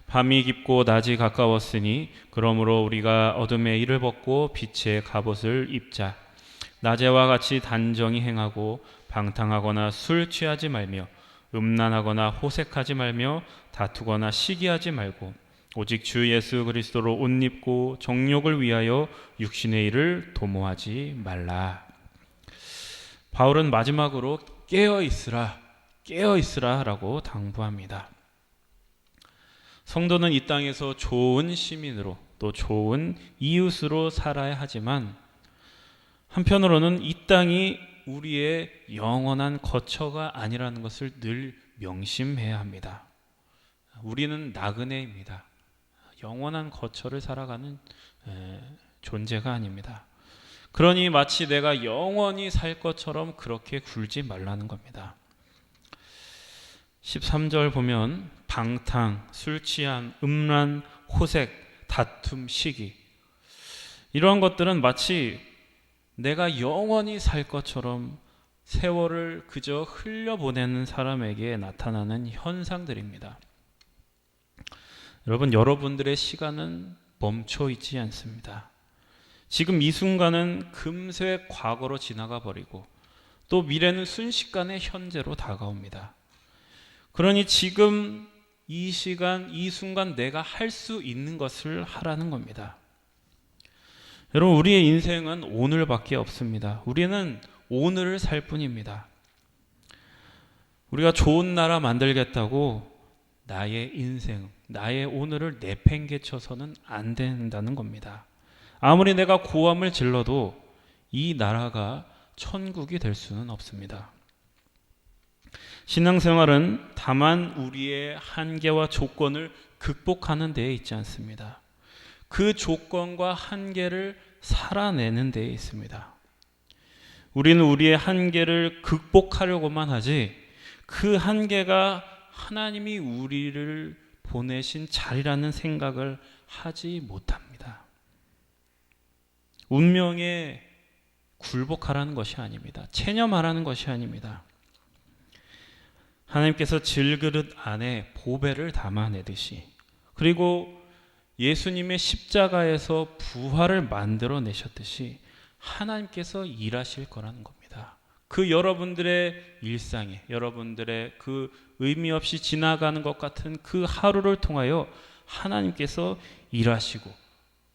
밤이 깊고 낮이 가까웠으니 그러므로 우리가 어둠의 일을 벗고 빛의 갑옷을 입자. 낮에와 같이 단정히 행하고 방탕하거나 술 취하지 말며 음란하거나 호색하지 말며 다투거나 시기하지 말고 오직 주 예수 그리스도로 옷 입고 정욕을 위하여 육신의 일을 도모하지 말라. 바울은 마지막으로 깨어 있으라라고 당부합니다. 성도는 이 땅에서 좋은 시민으로 또 좋은 이웃으로 살아야 하지만 한편으로는 이 땅이 우리의 영원한 거처가 아니라는 것을 늘 명심해야 합니다. 우리는 나그네입니다. 영원한 거처를 살아가는 존재가 아닙니다. 그러니 마치 내가 영원히 살 것처럼 그렇게 굴지 말라는 겁니다. 13절 보면 방탕, 술 취함, 음란, 호색, 다툼, 시기 이러한 것들은 마치 내가 영원히 살 것처럼 세월을 그저 흘려보내는 사람에게 나타나는 현상들입니다. 여러분, 여러분들의 시간은 멈춰 있지 않습니다. 지금 이 순간은 금세 과거로 지나가 버리고 또 미래는 순식간에 현재로 다가옵니다. 그러니 지금 이 시간, 이 순간 내가 할 수 있는 것을 하라는 겁니다. 여러분, 우리의 인생은 오늘밖에 없습니다. 우리는 오늘을 살 뿐입니다. 우리가 좋은 나라 만들겠다고 나의 인생, 나의 오늘을 내팽개쳐서는 안 된다는 겁니다. 아무리 내가 고함을 질러도 이 나라가 천국이 될 수는 없습니다. 신앙생활은 다만 우리의 한계와 조건을 극복하는 데에 있지 않습니다. 그 조건과 한계를 살아내는 데에 있습니다. 우리는 우리의 한계를 극복하려고만 하지 그 한계가 하나님이 우리를 보내신 자리라는 생각을 하지 못합니다. 운명에 굴복하라는 것이 아닙니다. 체념하라는 것이 아닙니다. 하나님께서 질그릇 안에 보배를 담아내듯이 그리고 예수님의 십자가에서 부활을 만들어내셨듯이 하나님께서 일하실 거라는 겁니다. 그 여러분들의 일상에 여러분들의 그 의미 없이 지나가는 것 같은 그 하루를 통하여 하나님께서 일하시고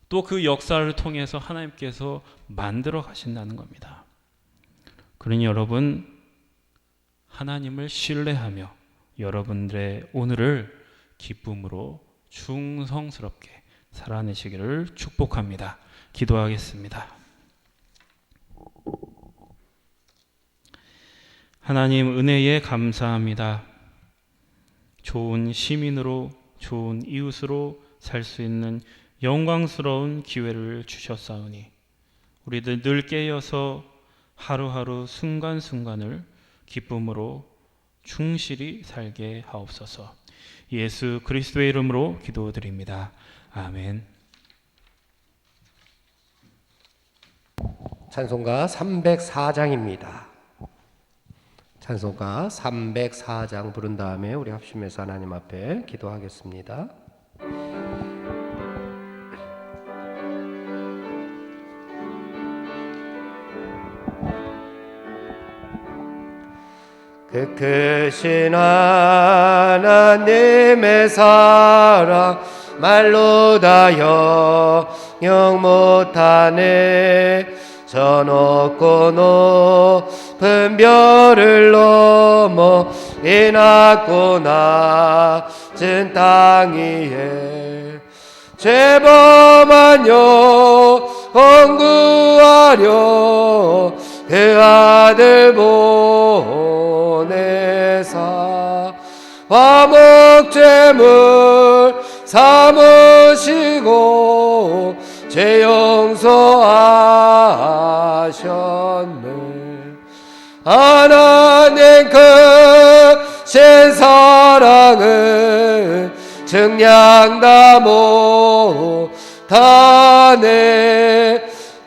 또 그 역사를 통해서 하나님께서 만들어 가신다는 겁니다. 그러니 여러분, 하나님을 신뢰하며 여러분들의 오늘을 기쁨으로 충성스럽게 살아내시기를 축복합니다. 기도하겠습니다. 하나님, 은혜에 감사합니다. 좋은 시민으로, 좋은 이웃으로 살 수 있는 영광스러운 기회를 주셨사오니 우리들 늘 깨어서 하루하루 순간순간을 기쁨으로 충실히 살게 하옵소서. 예수 그리스도의 이름으로 기도드립니다. 아멘. 찬송가 304장입니다. 찬송가 304장 부른 다음에 우리 합심해서 하나님 앞에 기도하겠습니다. 그 크신 하나님의 사랑 말로 다 영영 못하네. 저 높고 높은 별을 넘어 이 낮고 낮은 땅 위에 죄범한 영혼 구하려 그 아들 보내사 화목제물 삼으시고 죄 용서하셨네. 하나님 크신 사랑은 증량다 못하네.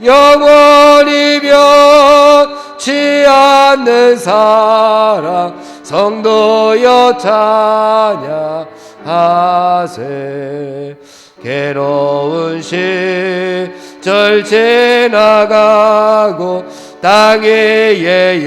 영원히 변치 않는 사랑 성도여 찬양하세. 괴로운 시절 지나가고 땅 위에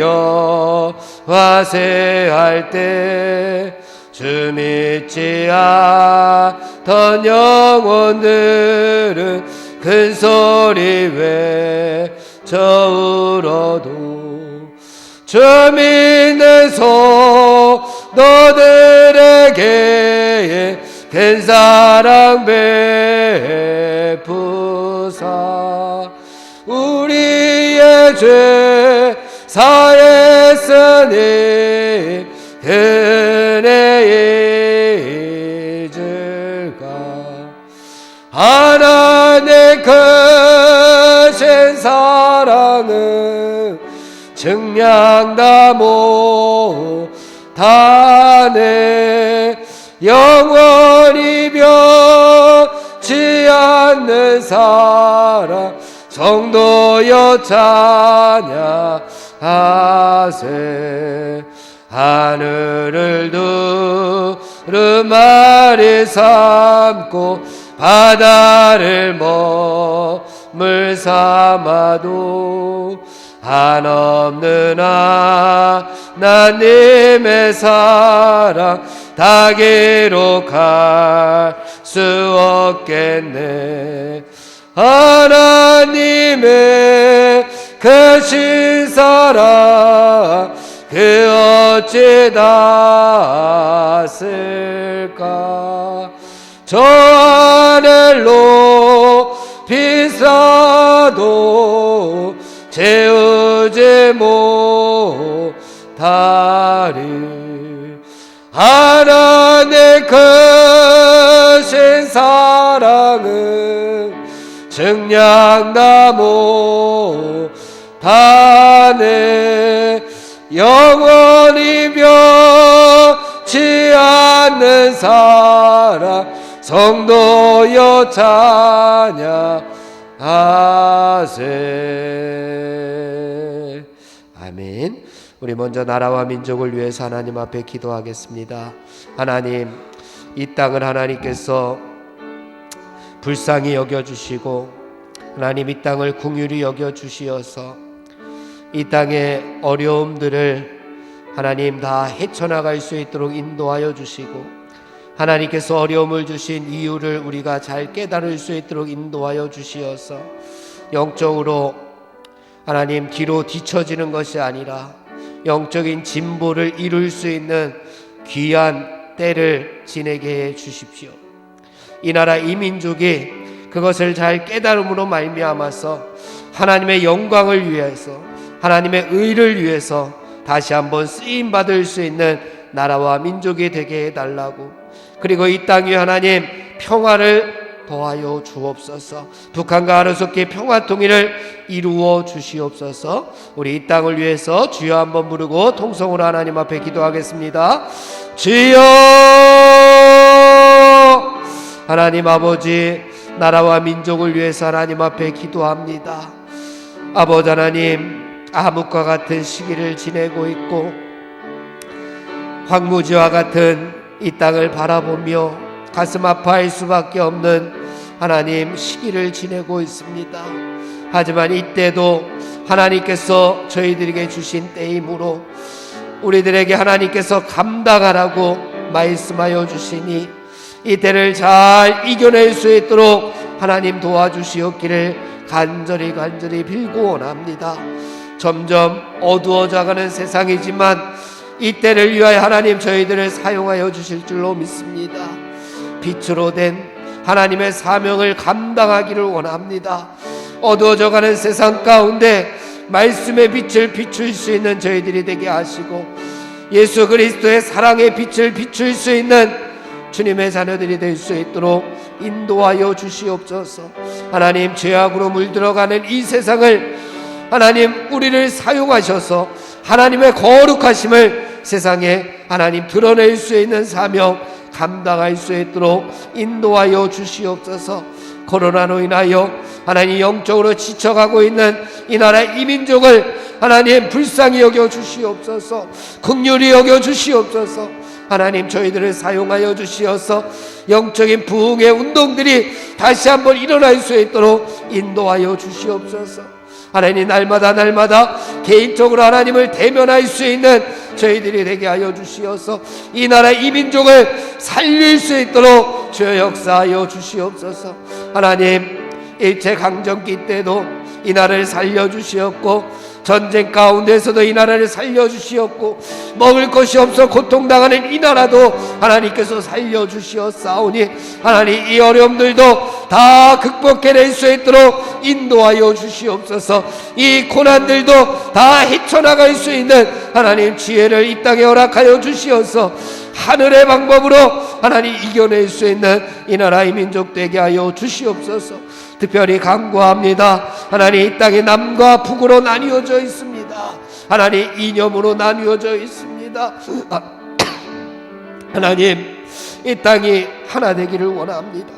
여화세할 때 주 믿지 않던 영혼들은 큰 소리 외쳐 울어도 주 믿는 성도들에게 큰 사랑 베푸사 우리의 죄 사했으니 은혜 잊을까. 하나님 크신 사랑은 증량다 못하네. 영원히 변치 않는 사랑 성도여 찬양하세. 하늘을 두루마리 삼고 바다를 머물 삼아도 한없는 하나님의 사랑 다 기록할 수 없겠네. 하나님의 크신 사랑 그 어찌 닿았을까. 저 하늘로 비싸도 채우지 못하리. 하나님 크신 사랑은 증량다 못하네. 영원히 변치 않는 사랑 성도여 찬양하세. 아멘. 우리 먼저 나라와 민족을 위해서 하나님 앞에 기도하겠습니다. 하나님, 이 땅을 하나님께서 불쌍히 여겨주시고 하나님 이 땅을 긍휼히 여겨주시어서 이 땅의 어려움들을 하나님 다 헤쳐나갈 수 있도록 인도하여 주시고 하나님께서 어려움을 주신 이유를 우리가 잘 깨달을 수 있도록 인도하여 주시어서 영적으로 하나님 뒤로 뒤처지는 것이 아니라 영적인 진보를 이룰 수 있는 귀한 때를 지내게 해 주십시오. 이 나라 이 민족이 그것을 잘 깨달음으로 말미암아서 하나님의 영광을 위해서 하나님의 의를 위해서 다시 한번 쓰임 받을 수 있는 나라와 민족이 되게 해달라고, 그리고 이 땅 위에 하나님 평화를 더하여 주옵소서. 북한과 하루속히 평화 통일을 이루어 주시옵소서. 우리 이 땅을 위해서 주여 한번 부르고 통성으로 하나님 앞에 기도하겠습니다. 주여! 하나님 아버지, 나라와 민족을 위해서 하나님 앞에 기도합니다. 아버지 하나님, 암흑과 같은 시기를 지내고 있고 황무지와 같은 이 땅을 바라보며 가슴 아파할 수밖에 없는 하나님 시기를 지내고 있습니다. 하지만 이때도 하나님께서 저희들에게 주신 때이므로 우리들에게 하나님께서 감당하라고 말씀하여 주시니 이 때를 잘 이겨낼 수 있도록 하나님 도와주시옵기를 간절히 빌고 원합니다. 점점 어두워져가는 세상이지만 이 때를 위하여 하나님 저희들을 사용하여 주실 줄로 믿습니다. 빛으로 된 하나님의 사명을 감당하기를 원합니다. 어두워져가는 세상 가운데 말씀의 빛을 비출 수 있는 저희들이 되게 하시고 예수 그리스도의 사랑의 빛을 비출 수 있는 주님의 자녀들이 될 수 있도록 인도하여 주시옵소서. 하나님, 죄악으로 물들어가는 이 세상을 하나님 우리를 사용하셔서 하나님의 거룩하심을 세상에 하나님 드러낼 수 있는 사명 감당할 수 있도록 인도하여 주시옵소서. 코로나로 인하여 하나님 영적으로 지쳐가고 있는 이 나라 이 민족을 하나님 불쌍히 여겨 주시옵소서. 긍휼히 여겨 주시옵소서. 하나님 저희들을 사용하여 주시어서 영적인 부흥의 운동들이 다시 한번 일어날 수 있도록 인도하여 주시옵소서. 하나님 날마다 개인적으로 하나님을 대면할 수 있는 저희들이 되게 하여 주시어서 이 나라 이 민족을 살릴 수 있도록 주여 역사하여 주시옵소서. 하나님 일제강점기 때도 이 나라를 살려주시었고 전쟁 가운데서도 이 나라를 살려주시었고 먹을 것이 없어 고통당하는 이 나라도 하나님께서 살려주시었사오니 하나님 이 어려움들도 다 극복해낼 수 있도록 인도하여 주시옵소서. 이 고난들도 다 헤쳐나갈 수 있는 하나님 지혜를 이 땅에 허락하여 주시어서 하늘의 방법으로 하나님 이겨낼 수 있는 이 나라의 민족 되게 하여 주시옵소서. 특별히 간구합니다. 하나님 이 땅이 남과 북으로 나뉘어져 있습니다. 하나님 이념으로 나뉘어져 있습니다. 하나님 이 땅이 하나 되기를 원합니다.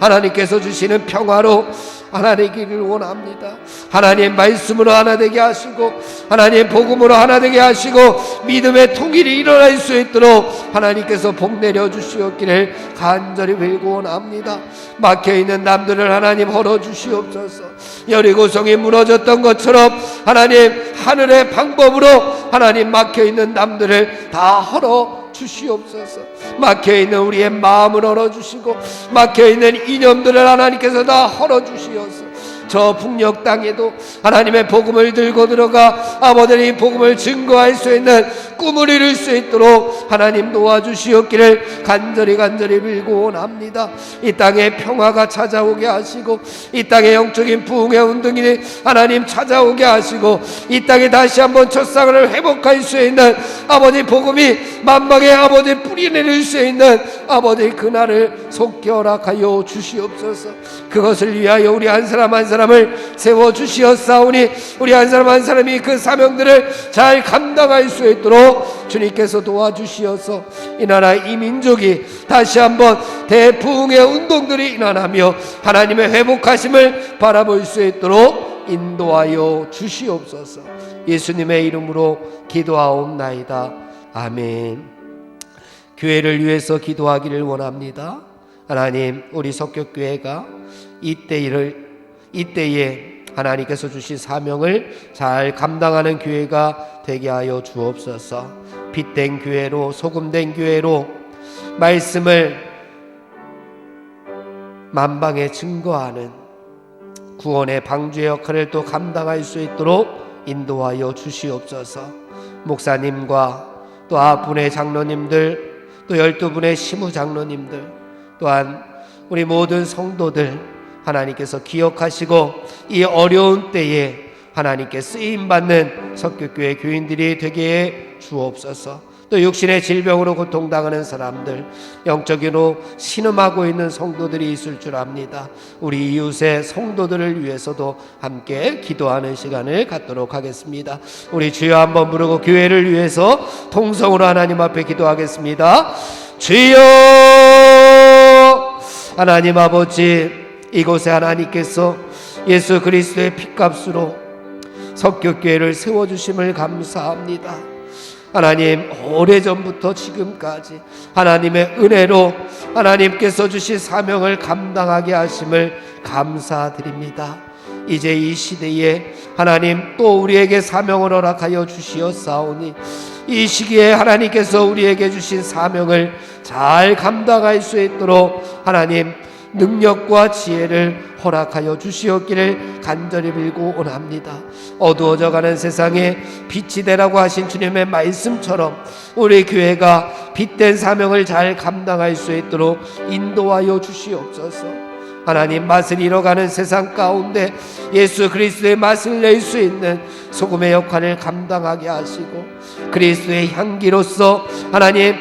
하나님께서 주시는 평화로 하나 되기를 원합니다. 하나님 말씀으로 하나 되게 하시고 하나님 복음으로 하나 되게 하시고 믿음의 통일이 일어날 수 있도록 하나님께서 복 내려 주시옵기를 간절히 빌고 원합니다. 막혀있는 남들을 하나님 헐어주시옵소서. 여리고성이 무너졌던 것처럼 하나님 하늘의 방법으로 하나님 막혀있는 남들을 다 헐어 주시옵소서. 막혀있는 우리의 마음을 헐어주시고 막혀있는 이념들을 하나님께서 다 헐어주시옵소서. 저 북녘 땅에도 하나님의 복음을 들고 들어가 아버지의 복음을 증거할 수 있는 꿈을 이룰 수 있도록 하나님 도와주시옵기를 간절히 빌고 원합니다. 이 땅에 평화가 찾아오게 하시고 이 땅에 영적인 부흥의 운동이 하나님 찾아오게 하시고 이 땅에 다시 한번 첫상을 회복할 수 있는 아버지 복음이 만방에 아버지 뿌리내릴 수 있는 아버지 그날을 속히 허락하여 주시옵소서. 그것을 위하여 우리 한 사람 한 사람을 세워주시었사오니 우리 한 사람 한 사람이 그 사명들을 잘 감당할 수 있도록 주님께서 도와주시어서 이 나라 이 민족이 다시 한번 대부흥의 운동들이 일어나며 하나님의 회복하심을 바라볼 수 있도록 인도하여 주시옵소서. 예수님의 이름으로 기도하옵나이다. 아멘. 교회를 위해서 기도하기를 원합니다. 하나님 우리 석격교회가 이때에 하나님께서 주신 사명을 잘 감당하는 교회가 되게 하여 주옵소서. 빛된 교회로 소금된 교회로 말씀을 만방에 증거하는 구원의 방주의 역할을 또 감당할 수 있도록 인도하여 주시옵소서. 목사님과 또 9분의 장로님들, 또 12분의 시무 장로님들, 또한 우리 모든 성도들 하나님께서 기억하시고 이 어려운 때에 하나님께 쓰임받는 석교교회 교인들이 되게 해 주옵소서. 또 육신의 질병으로 고통당하는 사람들, 영적으로 신음하고 있는 성도들이 있을 줄 압니다. 우리 이웃의 성도들을 위해서도 함께 기도하는 시간을 갖도록 하겠습니다. 우리 주여 한번 부르고 교회를 위해서 통성으로 하나님 앞에 기도하겠습니다. 주여, 하나님 아버지, 이곳에 하나님께서 예수 그리스도의 핏값으로 석교교회를 세워주심을 감사합니다. 하나님, 오래전부터 지금까지 하나님의 은혜로 하나님께서 주신 사명을 감당하게 하심을 감사드립니다. 이제 이 시대에 하나님 또 우리에게 사명을 허락하여 주시었사오니 이 시기에 하나님께서 우리에게 주신 사명을 잘 감당할 수 있도록 하나님 능력과 지혜를 허락하여 주시었기를 간절히 빌고 원합니다. 어두워져가는 세상에 빛이 되라고 하신 주님의 말씀처럼 우리 교회가 빛된 사명을 잘 감당할 수 있도록 인도하여 주시옵소서. 하나님, 맛을 잃어가는 세상 가운데 예수 그리스도의 맛을 낼 수 있는 소금의 역할을 감당하게 하시고 그리스도의 향기로서 하나님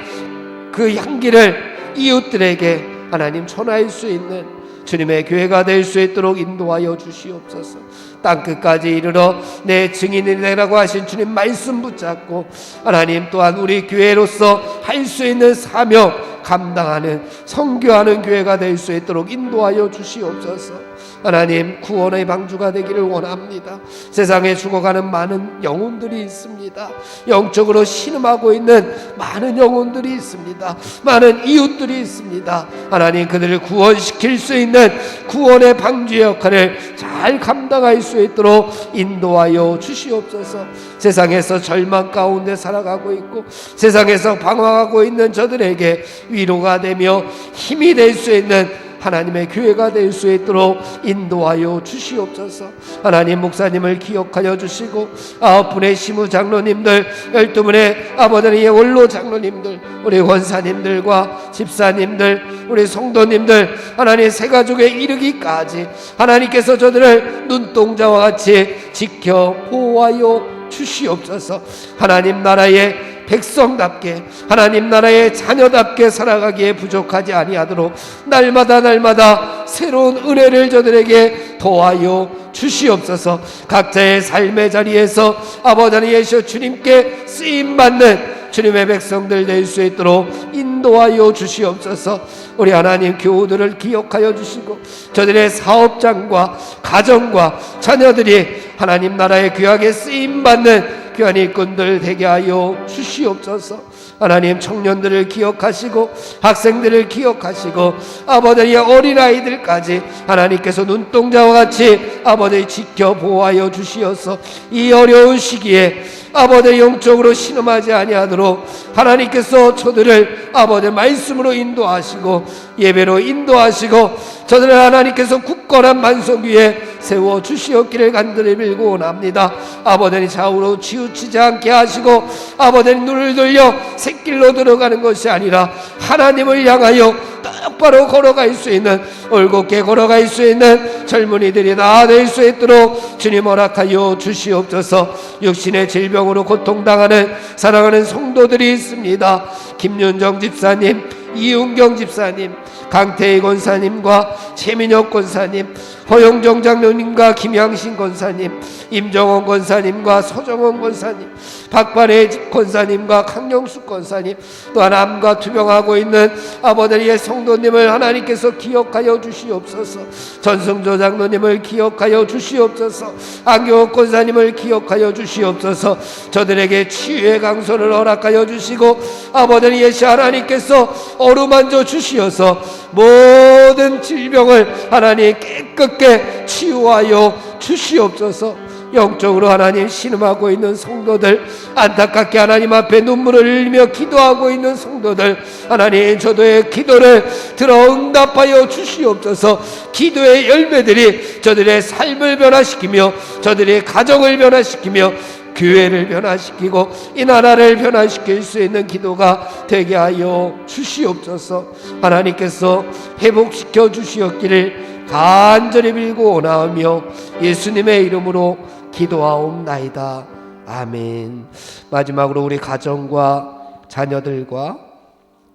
그 향기를 이웃들에게 하나님 전할 수 있는 주님의 교회가 될 수 있도록 인도하여 주시옵소서. 땅끝까지 이르러 내 증인이 되라고 하신 주님 말씀 붙잡고 하나님 또한 우리 교회로서 할 수 있는 사명 감당하는 선교하는 교회가 될 수 있도록 인도하여 주시옵소서. 하나님, 구원의 방주가 되기를 원합니다. 세상에 죽어가는 많은 영혼들이 있습니다. 영적으로 신음하고 있는 많은 영혼들이 있습니다. 많은 이웃들이 있습니다. 하나님, 그들을 구원시킬 수 있는 구원의 방주의 역할을 잘 감당할 수 있도록 인도하여 주시옵소서. 세상에서 절망 가운데 살아가고 있고 세상에서 방황하고 있는 저들에게 위로가 되며 힘이 될 수 있는 하나님의 교회가 될 수 있도록 인도하여 주시옵소서. 하나님, 목사님을 기억하여 주시고 9분의 시무 장로님들, 12분의 아버지의 원로 장로님들, 우리 권사님들과 집사님들, 우리 성도님들 하나님 새 가족에 이르기까지 하나님께서 저들을 눈동자와 같이 지켜 보호하여 주시옵소서. 하나님 나라의 백성답게 하나님 나라의 자녀답게 살아가기에 부족하지 아니하도록 날마다 새로운 은혜를 저들에게 더하여 주시옵소서. 각자의 삶의 자리에서 아버지 안에 계셔 주님께 쓰임받는 주님의 백성들 될 수 있도록 인도하여 주시옵소서. 우리 하나님 교우들을 기억하여 주시고 저들의 사업장과 가정과 자녀들이 하나님 나라의 귀하게 쓰임받는 귀한 일꾼들 되게 하여 주시옵소서. 하나님, 청년들을 기억하시고 학생들을 기억하시고 아버지의 어린아이들까지 하나님께서 눈동자와 같이 아버지 지켜 보호하여 주시어서 이 어려운 시기에 아버지 영적으로 신음하지 아니하도록 하나님께서 저들을 아버지 말씀으로 인도하시고 예배로 인도하시고 저들을 하나님께서 굳건한 만성 위에 세워 주시었기를 간절히 빌고 원합니다. 아버지 좌우로 치우치지 않게 하시고 아버지 눈을 돌려 샛길로 들어가는 것이 아니라 하나님을 향하여 똑바로 걸어갈 수 있는 올곧게 걸어갈 수 있는 젊은이들이 다 될 수 있도록 주님 허락하여 주시옵소서. 육신의 질병으로 고통당하는 사랑하는 성도들이 있습니다. 김윤정 집사님, 이윤경 집사님, 강태희 권사님과 최민혁 권사님, 허영정 장로님과 김양신 권사님, 임정원 권사님과 서정원 권사님, 박반혜 권사님과 강영숙 권사님, 또한 암과 투병하고 있는 아버지의 성도님을 하나님께서 기억하여 주시옵소서. 전승조 장로님을 기억하여 주시옵소서. 안경옥 권사님을 기억하여 주시옵소서. 저들에게 치유의 강소를 허락하여 주시고 아버지 예시 하나님께서 어루만져 주시어서 모든 질병을 하나님 깨끗게 치유하여 주시옵소서. 영적으로 하나님 신음하고 있는 성도들, 안타깝게 하나님 앞에 눈물을 흘리며 기도하고 있는 성도들, 하나님 저도의 기도를 들어 응답하여 주시옵소서. 기도의 열매들이 저들의 삶을 변화시키며 저들의 가정을 변화시키며 교회를 변화시키고 이 나라를 변화시킬 수 있는 기도가 되게 하여 주시옵소서. 하나님께서 회복시켜 주시옵기를 간절히 빌고 원하오며 예수님의 이름으로 기도하옵나이다. 아멘. 마지막으로 우리 가정과 자녀들과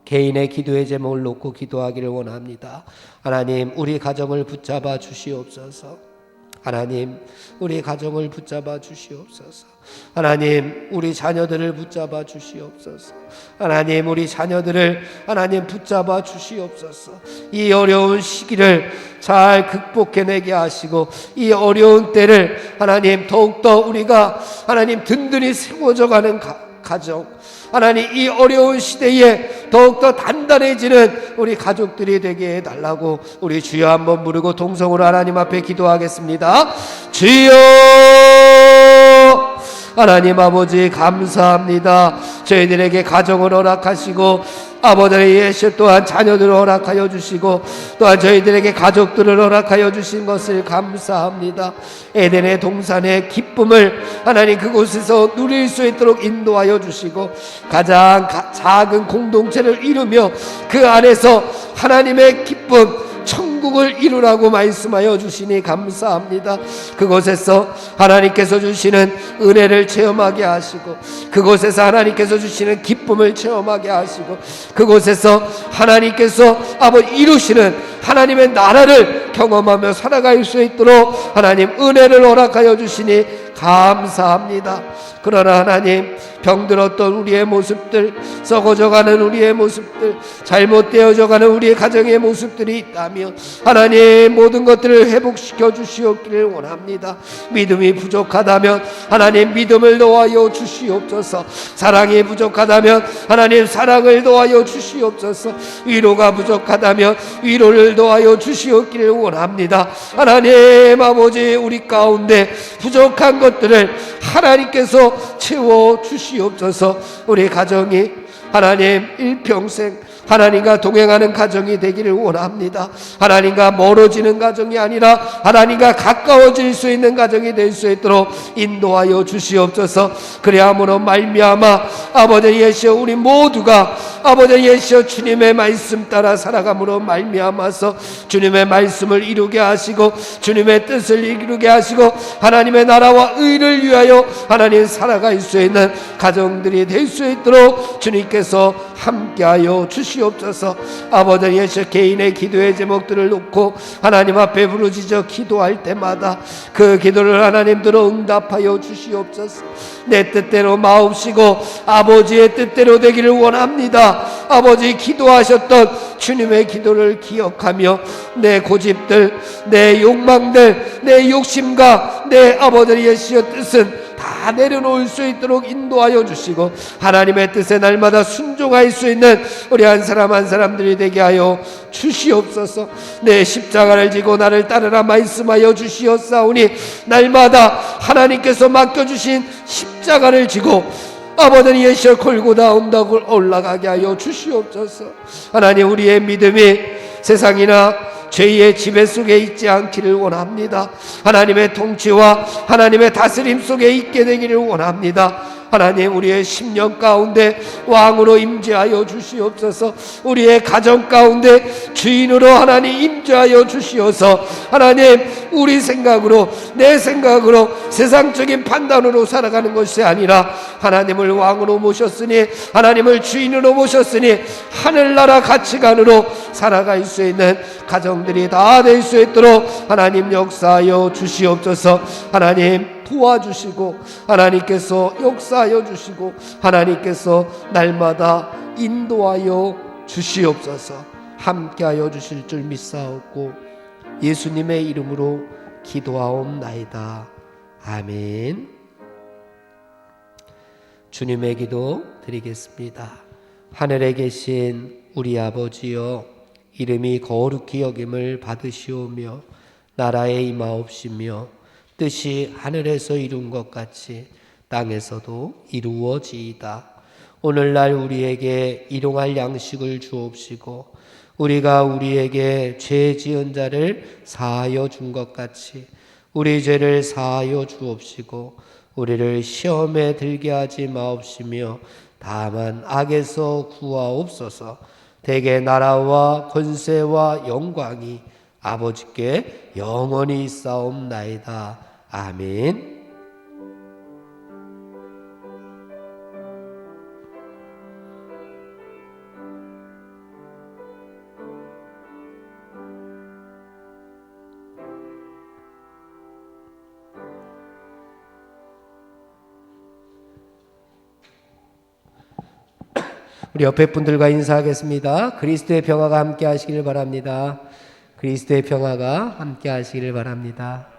개인의 기도의 제목을 놓고 기도하기를 원합니다. 하나님, 우리 가정을 붙잡아 주시옵소서. 하나님, 우리 가정을 붙잡아 주시옵소서. 하나님, 우리 자녀들을 붙잡아 주시옵소서. 하나님, 우리 자녀들을 하나님 붙잡아 주시옵소서. 이 어려운 시기를 잘 극복해내게 하시고 이 어려운 때를 하나님 더욱더 우리가 하나님 든든히 세워져가는 가정, 하나님 이 어려운 시대에 더욱더 단단해지는 우리 가족들이 되게 해달라고 우리 주여 한번 부르고 동성으로 하나님 앞에 기도하겠습니다. 주여, 하나님 아버지 감사합니다. 저희들에게 가정을 허락하시고 아버지의 예수 또한 자녀들을 허락하여 주시고 또한 저희들에게 가족들을 허락하여 주신 것을 감사합니다. 에덴의 동산의 기쁨을 하나님 그곳에서 누릴 수 있도록 인도하여 주시고 가장 작은 공동체를 이루며 그 안에서 하나님의 기쁨 천국을 이루라고 말씀하여 주시니 감사합니다. 그곳에서 하나님께서 주시는 은혜를 체험하게 하시고 그곳에서 하나님께서 주시는 기쁨을 체험하게 하시고 그곳에서 하나님께서 아버지 이루시는 하나님의 나라를 경험하며 살아갈 수 있도록 하나님 은혜를 허락하여 주시니 감사합니다. 그러나 하나님 병들었던 우리의 모습들, 썩어져가는 우리의 모습들, 잘못되어져가는 우리의 가정의 모습들이 있다면 하나님 모든 것들을 회복시켜 주시옵기를 원합니다. 믿음이 부족하다면 하나님 믿음을 더하여 주시옵소서. 사랑이 부족하다면 하나님 사랑을 더하여 주시옵소서. 위로가 부족하다면 위로를 더하여 주시옵기를 원합니다. 하나님 아버지 우리 가운데 부족한 것들을 하나님께서 채워 주시옵소서. 우리 가정이 하나님 일평생 하나님과 동행하는 가정이 되기를 원합니다. 하나님과 멀어지는 가정이 아니라 하나님과 가까워질 수 있는 가정이 될 수 있도록 인도하여 주시옵소서. 그리함으로 말미암아 아버지 예수여 우리 모두가 아버지 예수여 주님의 말씀 따라 살아감으로 말미암아서 주님의 말씀을 이루게 하시고 주님의 뜻을 이루게 하시고 하나님의 나라와 의를 위하여 하나님 살아갈 수 있는 가정들이 될 수 있도록 주님께서 함께하여 주시옵소서. 아버지 예수 개인의 기도의 제목들을 놓고 하나님 앞에 부르짖어 기도할 때마다 그 기도를 하나님들로 응답하여 주시옵소서. 내 뜻대로 마옵시고 아버지의 뜻대로 되기를 원합니다. 아버지 기도하셨던 주님의 기도를 기억하며 내 고집들, 내 욕망들, 내 욕심과 내 아버지 예수의 뜻은 다 내려놓을 수 있도록 인도하여 주시고 하나님의 뜻에 날마다 순종할 수 있는 우리 한 사람 한 사람들이 되게 하여 주시옵소서. 내 십자가를 지고 나를 따르라 말씀하여 주시옵사오니 날마다 하나님께서 맡겨주신 십자가를 지고 아버지 예수의 골고다 언덕을 올라가게 하여 주시옵소서. 하나님 우리의 믿음이 세상이나 죄의 지배 속에 있지 않기를 원합니다. 하나님의 통치와 하나님의 다스림 속에 있게 되기를 원합니다. 하나님 우리의 심령 가운데 왕으로 임재하여 주시옵소서. 우리의 가정 가운데 주인으로 하나님 임재하여 주시어서 하나님 우리 생각으로 내 생각으로 세상적인 판단으로 살아가는 것이 아니라 하나님을 왕으로 모셨으니 하나님을 주인으로 모셨으니 하늘나라 가치관으로 살아갈 수 있는 가정들이 다 될 수 있도록 하나님 역사하여 주시옵소서. 하나님 도와주시고 하나님께서 역사하여 주시고 하나님께서 날마다 인도하여 주시옵소서. 함께하여 주실 줄 믿사옵고 예수님의 이름으로 기도하옵나이다. 아멘. 주님의 기도 드리겠습니다. 하늘에 계신 우리 아버지여, 이름이 거룩히 여김을 받으시오며 나라에 임하옵시며 뜻이 하늘에서 이룬 것 같이 땅에서도 이루어지이다. 오늘날 우리에게 일용할 양식을 주옵시고 우리가 우리에게 죄 지은 자를 사하여 준 것 같이 우리 죄를 사하여 주옵시고 우리를 시험에 들게 하지 마옵시며 다만 악에서 구하옵소서. 대개 나라와 권세와 영광이 아버지께 영원히 있사옵나이다. 아멘. 우리 옆에 분들과 인사하겠습니다. 그리스도의 평화가 함께 하시기를 바랍니다. 그리스도의 평화가 함께 하시기를 바랍니다.